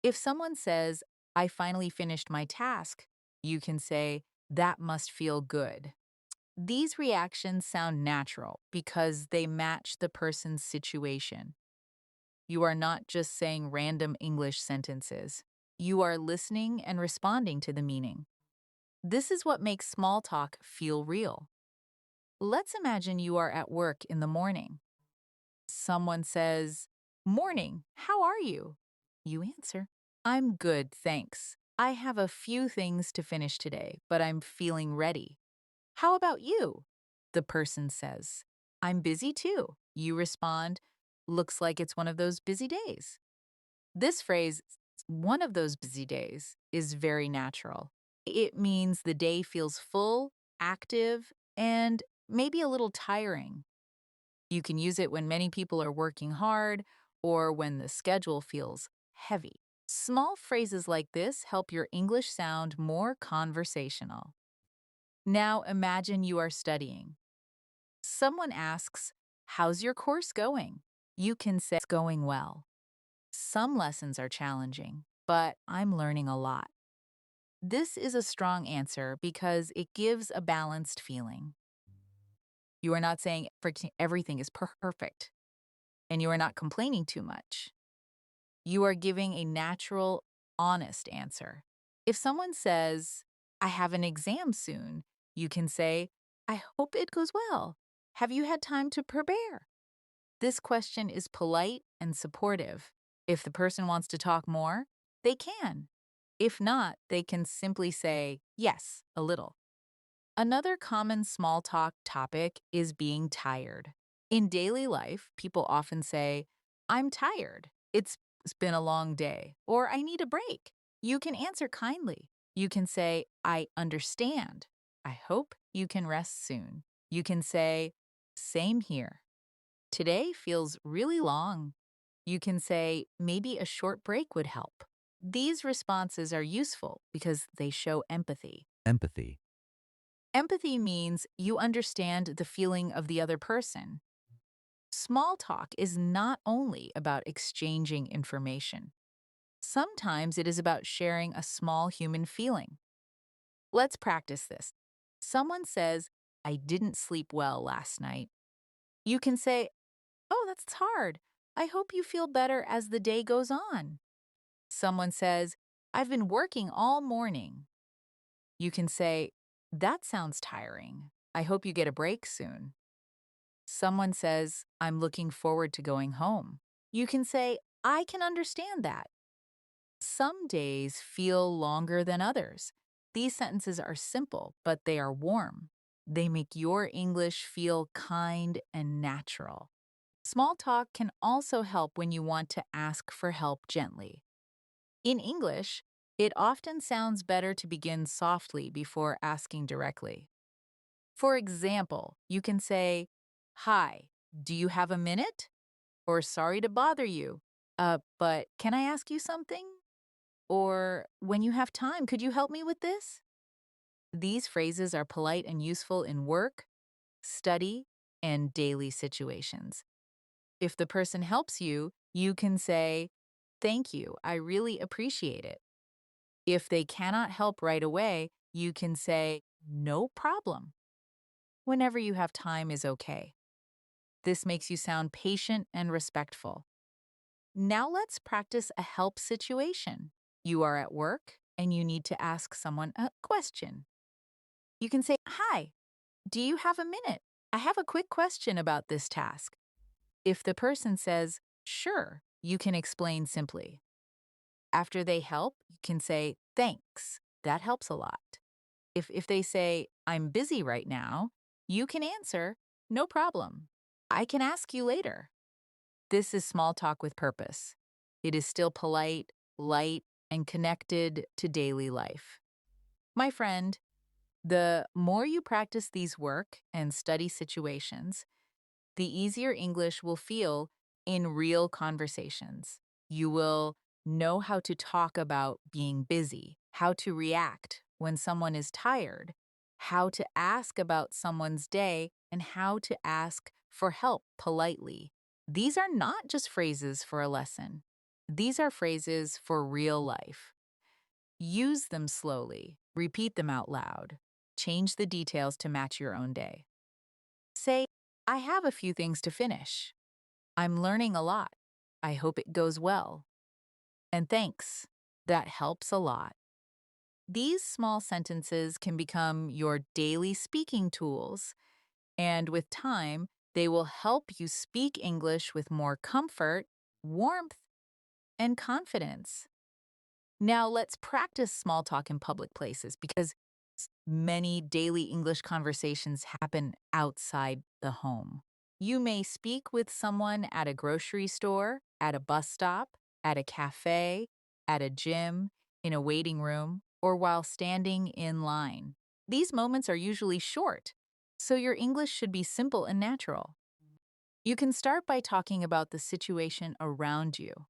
If someone says, I finally finished my task, you can say, that must feel good. These reactions sound natural because they match the person's situation. You are not just saying random English sentences. You are listening and responding to the meaning. This is what makes small talk feel real. Let's imagine you are at work in the morning. Someone says, morning, how are you? You answer, I'm good, thanks. I have a few things to finish today, but I'm feeling ready. How about you? The person says, I'm busy too. You respond, looks like it's one of those busy days. This phrase, one of those busy days, is very natural. It means the day feels full, active, and maybe a little tiring. You can use it when many people are working hard or when the schedule feels heavy. Small phrases like this help your English sound more conversational. Now imagine you are studying. Someone asks, "How's your course going?" You can say, "It's going well. Some lessons are challenging, but I'm learning a lot." This is a strong answer because it gives a balanced feeling. You are not saying everything is perfect, and you are not complaining too much. You are giving a natural, honest answer. If someone says, "I have an exam soon," you can say, "I hope it goes well. Have you had time to prepare?" This question is polite and supportive. If the person wants to talk more, they can. If not, they can simply say, "Yes, a little." Another common small talk topic is being tired. In daily life, people often say, "I'm tired. It's been a long day," or "I need a break." You can answer kindly. You can say, "I understand. I hope you can rest soon." You can say, "Same here. Today feels really long." You can say, "Maybe a short break would help." These responses are useful because they show empathy. Empathy. Empathy means you understand the feeling of the other person. Small talk is not only about exchanging information. Sometimes it is about sharing a small human feeling. Let's practice this. Someone says, "I didn't sleep well last night." You can say, "Oh, that's hard. I hope you feel better as the day goes on." Someone says, "I've been working all morning." You can say, "That sounds tiring. I hope you get a break soon." Someone says, "I'm looking forward to going home." You can say, "I can understand that." Some days feel longer than others. These sentences are simple, but they are warm. They make your English feel kind and natural. Small talk can also help when you want to ask for help gently. In English, it often sounds better to begin softly before asking directly. For example, you can say, "Hi, do you have a minute?" Or "Sorry to bother you. But can I ask you something?" Or "When you have time, could you help me with this?" These phrases are polite and useful in work, study, and daily situations. If the person helps you, you can say, "Thank you, I really appreciate it." If they cannot help right away, you can say, "No problem." Whenever you have time is okay. This makes you sound patient and respectful. Now let's practice a help situation. You are at work and you need to ask someone a question. You can say, "Hi, do you have a minute? I have a quick question about this task." If the person says, "Sure," you can explain simply. After they help, you can say, "Thanks. That helps a lot." If they say, "I'm busy right now," you can answer, "No problem. I can ask you later." This is small talk with purpose. It is still polite, light, and connected to daily life. My friend, the more you practice these work and study situations, the easier English will feel in real conversations. You will know how to talk about being busy, how to react when someone is tired, how to ask about someone's day, and how to ask for help politely. These are not just phrases for a lesson. These are phrases for real life. Use them slowly, repeat them out loud, change the details to match your own day. Say, "I have a few things to finish. I'm learning a lot. I hope it goes well. And thanks. That helps a lot." These small sentences can become your daily speaking tools, and with time, they will help you speak English with more comfort, warmth, and confidence. Now, let's practice small talk in public places because many daily English conversations happen outside the home. You may speak with someone at a grocery store, at a bus stop, at a cafe, at a gym, in a waiting room, or while standing in line. These moments are usually short, so your English should be simple and natural. You can start by talking about the situation around you.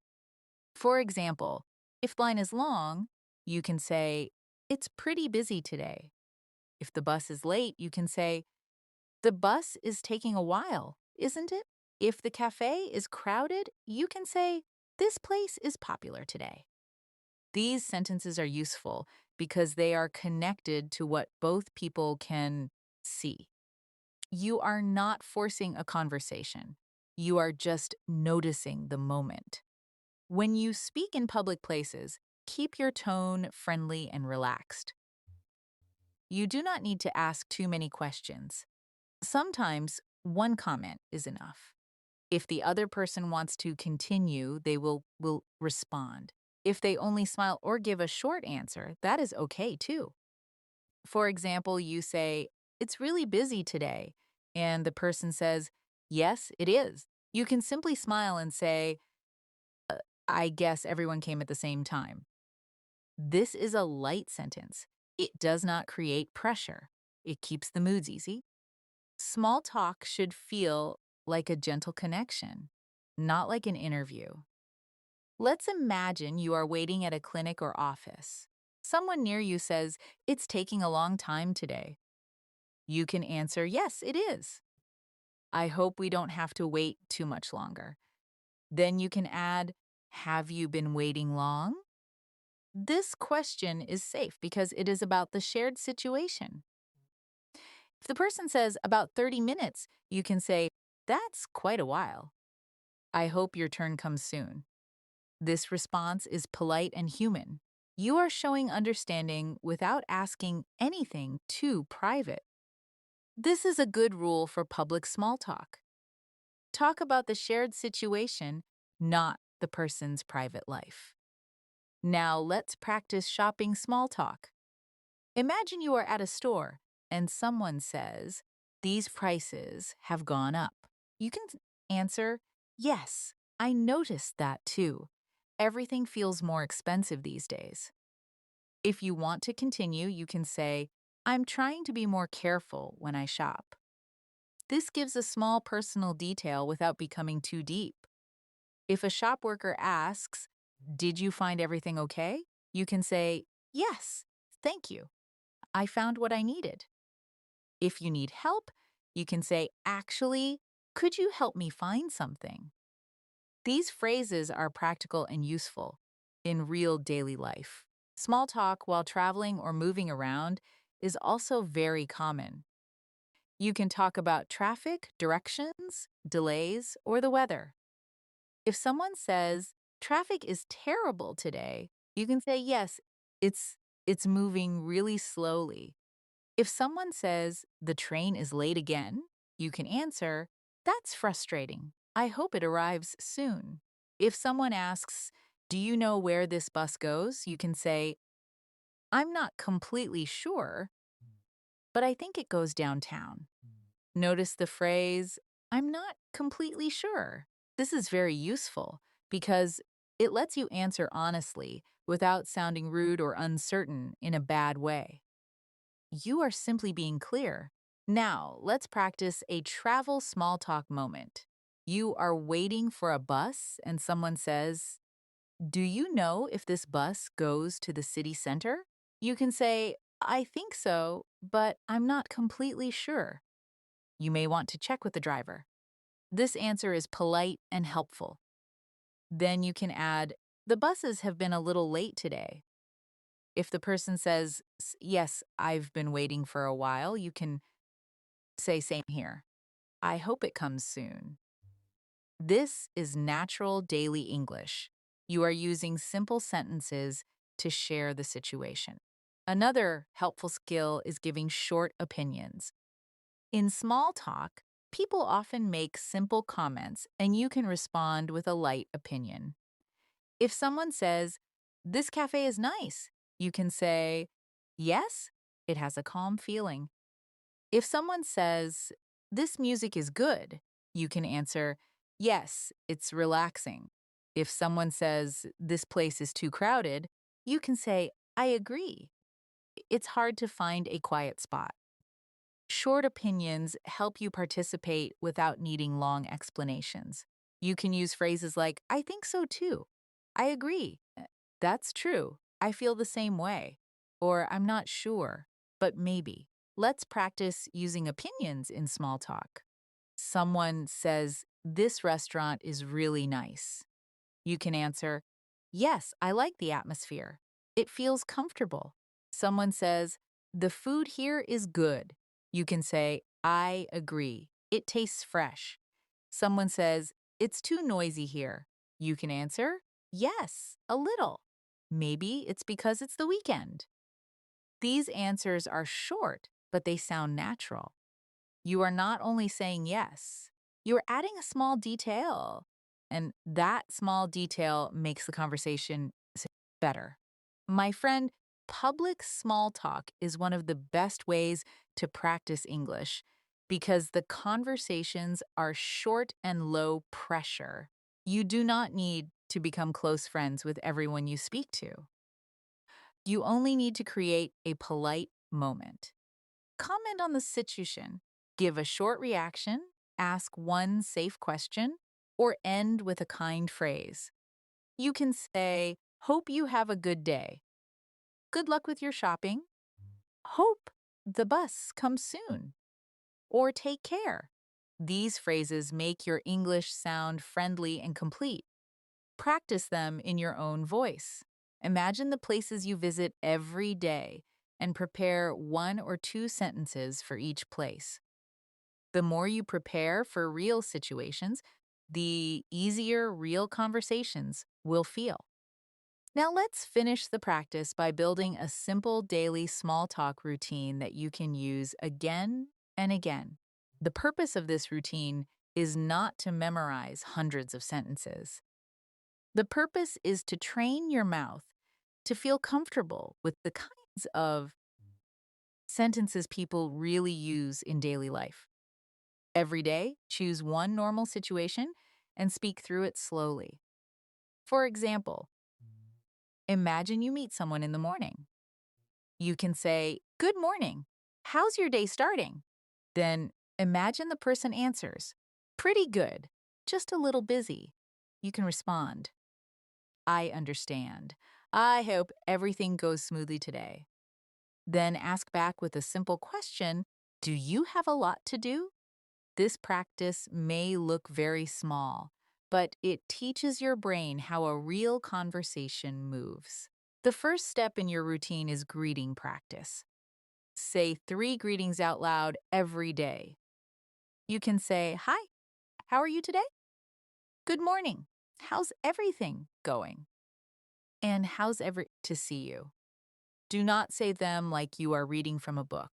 For example, if the line is long, you can say, "It's pretty busy today." If the bus is late, you can say, "The bus is taking a while, isn't it?" If the cafe is crowded, you can say, "This place is popular today." These sentences are useful because they are connected to what both people can see. You are not forcing a conversation. You are just noticing the moment. When you speak in public places, keep your tone friendly and relaxed. You do not need to ask too many questions. Sometimes one comment is enough. If the other person wants to continue, they will respond. If they only smile or give a short answer, that is okay too. For example, you say, "It's really busy today," and the person says, "Yes, it is." You can simply smile and say, "I guess everyone came at the same time." This is a light sentence. It does not create pressure. It keeps the moods easy. Small talk should feel like a gentle connection, not like an interview. Let's imagine you are waiting at a clinic or office. Someone near you says, "It's taking a long time today." You can answer, "Yes, it is. I hope we don't have to wait too much longer." Then you can add, "Have you been waiting long?" This question is safe because it is about the shared situation. If the person says about 30 minutes, you can say, "That's quite a while. I hope your turn comes soon." This response is polite and human. You are showing understanding without asking anything too private. This is a good rule for public small talk. Talk about the shared situation, not the person's private life. Now let's practice shopping small talk. Imagine you are at a store and someone says, "These prices have gone up." You can answer, "Yes, I noticed that too. Everything feels more expensive these days." If you want to continue, you can say, "I'm trying to be more careful when I shop." This gives a small personal detail without becoming too deep. If a shop worker asks, "Did you find everything okay?" You can say, "Yes, thank you. I found what I needed." If you need help, you can say, "Actually, could you help me find something?" These phrases are practical and useful in real daily life. Small talk while traveling or moving around is also very common. You can talk about traffic, directions, delays, or the weather. If someone says, "Traffic is terrible today," you can say, "Yes, it's moving really slowly." If someone says, "The train is late again," you can answer, "That's frustrating. I hope it arrives soon." If someone asks, "Do you know where this bus goes?" you can say, "I'm not completely sure, but I think it goes downtown." Notice the phrase, "I'm not completely sure." This is very useful because it lets you answer honestly without sounding rude or uncertain in a bad way. You are simply being clear. Now, let's practice a travel small talk moment. You are waiting for a bus and someone says, "Do you know if this bus goes to the city center?" You can say, "I think so, but I'm not completely sure." You may want to check with the driver. This answer is polite and helpful. Then you can add, "The buses have been a little late today." If the person says, "Yes, I've been waiting for a while," you can say, "Same here. I hope it comes soon." This is natural daily English. You are using simple sentences to share the situation. Another helpful skill is giving short opinions. In small talk, people often make simple comments, and you can respond with a light opinion. If someone says, "This cafe is nice," you can say, "Yes, it has a calm feeling." If someone says, "This music is good," you can answer, "Yes, it's relaxing." If someone says, "This place is too crowded," you can say, "I agree. It's hard to find a quiet spot." Short opinions help you participate without needing long explanations. You can use phrases like, "I think so too," I agree. That's true. I feel the same way. Or I'm not sure, but maybe. Let's practice using opinions in small talk. Someone says, "This restaurant is really nice." You can answer, "Yes, I like the atmosphere. It feels comfortable." Someone says, "The food here is good." You can say, "I agree. It tastes fresh." Someone says, "It's too noisy here." You can answer, "Yes, a little." Maybe it's because it's the weekend. These answers are short, but they sound natural. You are not only saying yes, you're adding a small detail. And that small detail makes the conversation better. My friend, public small talk is one of the best ways to practice English because the conversations are short and low pressure. You do not need to become close friends with everyone you speak to. You only need to create a polite moment. Comment on the situation, give a short reaction, ask one safe question, or end with a kind phrase. You can say, "Hope you have a good day." "Good luck with your shopping." "Hope the bus comes soon." Or "Take care." These phrases make your English sound friendly and complete. Practice them in your own voice. Imagine the places you visit every day and prepare one or two sentences for each place. The more you prepare for real situations, the easier real conversations will feel. Now let's finish the practice by building a simple daily small talk routine that you can use again and again. The purpose of this routine is not to memorize hundreds of sentences. The purpose is to train your mouth to feel comfortable with the kinds of sentences people really use in daily life. Every day, choose one normal situation and speak through it slowly. For example, imagine you meet someone in the morning. You can say, "Good morning. How's your day starting?" Then imagine the person answers, "Pretty good, just a little busy." You can respond, "I understand. I hope everything goes smoothly today." Then ask back with a simple question, "Do you have a lot to do?" This practice may look very small, but it teaches your brain how a real conversation moves. The first step in your routine is greeting practice. Say 3 greetings out loud every day. You can say, "Hi, how are you today?" "Good morning. How's everything going?" And "How's every to see you?" Do not say them like you are reading from a book.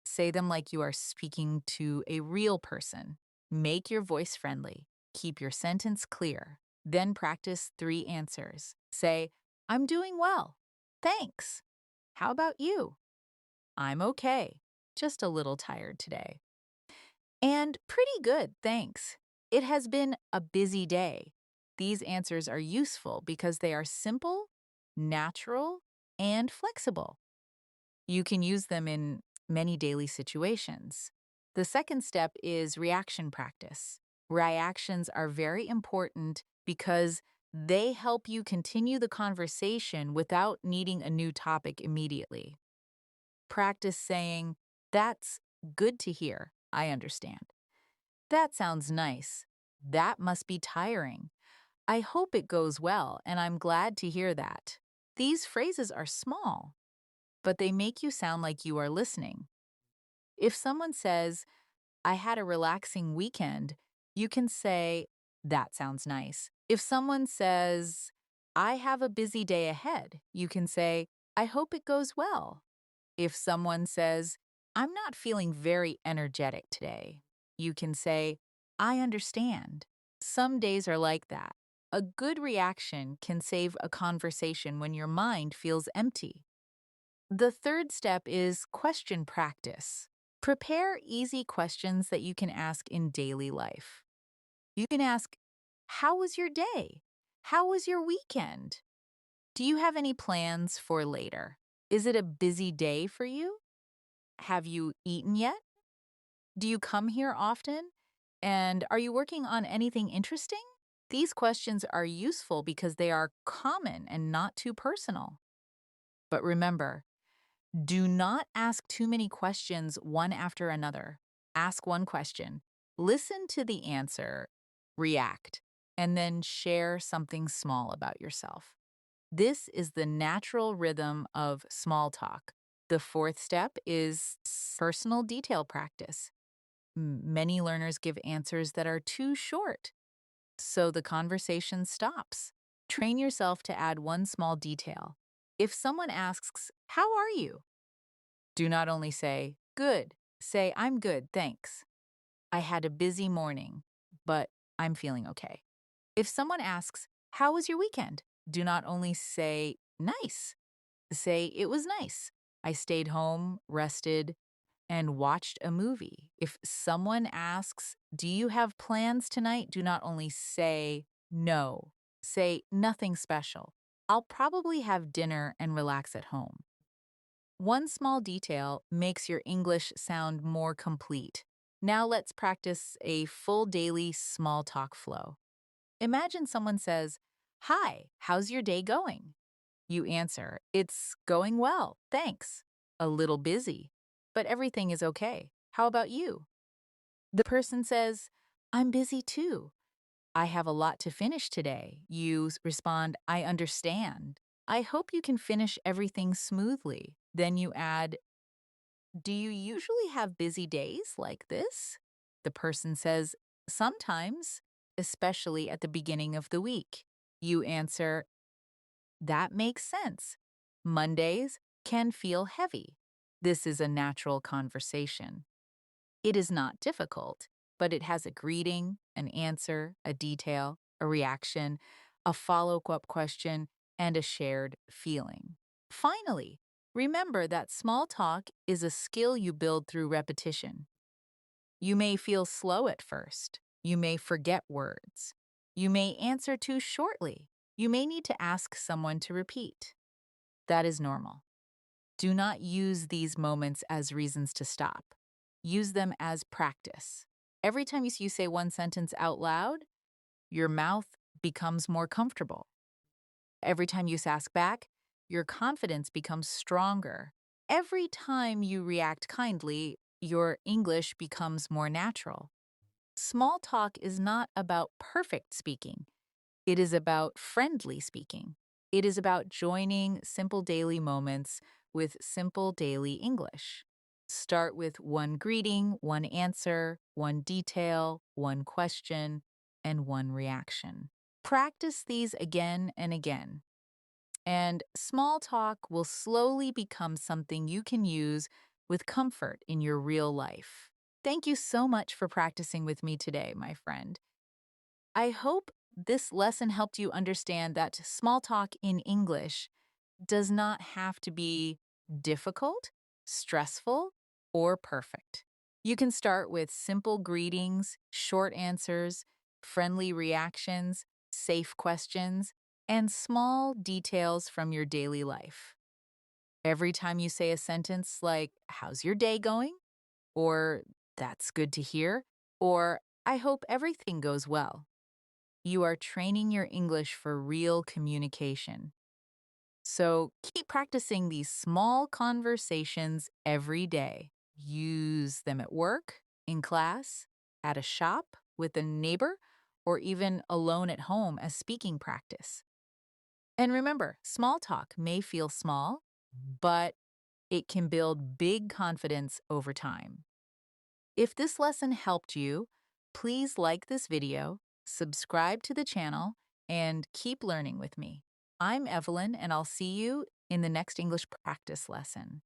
Say them like you are speaking to a real person. Make your voice friendly. Keep your sentence clear. Then practice 3 answers. Say, "I'm doing well. Thanks. How about you?" "I'm okay. Just a little tired today." And "Pretty good, thanks. It has been a busy day." These answers are useful because they are simple, natural, and flexible. You can use them in many daily situations. The second step is reaction practice. Reactions are very important because they help you continue the conversation without needing a new topic immediately. Practice saying, "That's good to hear. I understand." "That sounds nice. That must be tiring. I hope it goes well, and I'm glad to hear that." These phrases are small, but they make you sound like you are listening. If someone says, "I had a relaxing weekend," you can say, "That sounds nice." If someone says, "I have a busy day ahead," you can say, "I hope it goes well." If someone says, "I'm not feeling very energetic today," you can say, "I understand." Some days are like that. A good reaction can save a conversation when your mind feels empty. The third step is question practice. Prepare easy questions that you can ask in daily life. You can ask, "How was your day? How was your weekend? Do you have any plans for later? Is it a busy day for you? Have you eaten yet? Do you come here often? And are you working on anything interesting?" These questions are useful because they are common and not too personal. But remember, do not ask too many questions one after another. Ask one question, listen to the answer, react, and then share something small about yourself. This is the natural rhythm of small talk. The fourth step is personal detail practice. Many learners give answers that are too short, so the conversation stops. Train yourself to add one small detail. If someone asks, "How are you?" do not only say, "Good." Say, "I'm good, thanks. I had a busy morning, but I'm feeling okay." If someone asks, "How was your weekend?" do not only say, "Nice." Say, "It was nice. I stayed home, rested, and watched a movie." If someone asks, "Do you have plans tonight?" do not only say, "No." Say, "Nothing special. I'll probably have dinner and relax at home." One small detail makes your English sound more complete. Now let's practice a full daily small talk flow. Imagine someone says, "Hi, how's your day going?" You answer, "It's going well, thanks. A little busy, but everything is okay. How about you?" The person says, "I'm busy too. I have a lot to finish today." You respond, "I understand. I hope you can finish everything smoothly." Then you add, "Do you usually have busy days like this?" The person says, "Sometimes, especially at the beginning of the week." You answer, "That makes sense. Mondays can feel heavy." This is a natural conversation. It is not difficult, but it has a greeting, an answer, a detail, a reaction, a follow up question, and a shared feeling. Finally, remember that small talk is a skill you build through repetition. You may feel slow at first. You may forget words. You may answer too shortly. You may need to ask someone to repeat. That is normal. Do not use these moments as reasons to stop. Use them as practice. Every time you say one sentence out loud, your mouth becomes more comfortable. Every time you ask back, your confidence becomes stronger. Every time you react kindly, your English becomes more natural. Small talk is not about perfect speaking. It is about friendly speaking. It is about joining simple daily moments with simple daily English. Start with one greeting, one answer, one detail, one question, and one reaction. Practice these again and again, and small talk will slowly become something you can use with comfort in your real life. Thank you so much for practicing with me today, my friend. I hope this lesson helped you understand that small talk in English does not have to be difficult, stressful, or perfect. You can start with simple greetings, short answers, friendly reactions, safe questions, and small details from your daily life. Every time you say a sentence like, "How's your day going?" or "That's good to hear," or "I hope everything goes well," you are training your English for real communication. So keep practicing these small conversations every day. Use them at work, in class, at a shop, with a neighbor, or even alone at home as speaking practice. And remember, small talk may feel small, but it can build big confidence over time. If this lesson helped you, please like this video, subscribe to the channel, and keep learning with me. I'm Evelyn, and I'll see you in the next English practice lesson.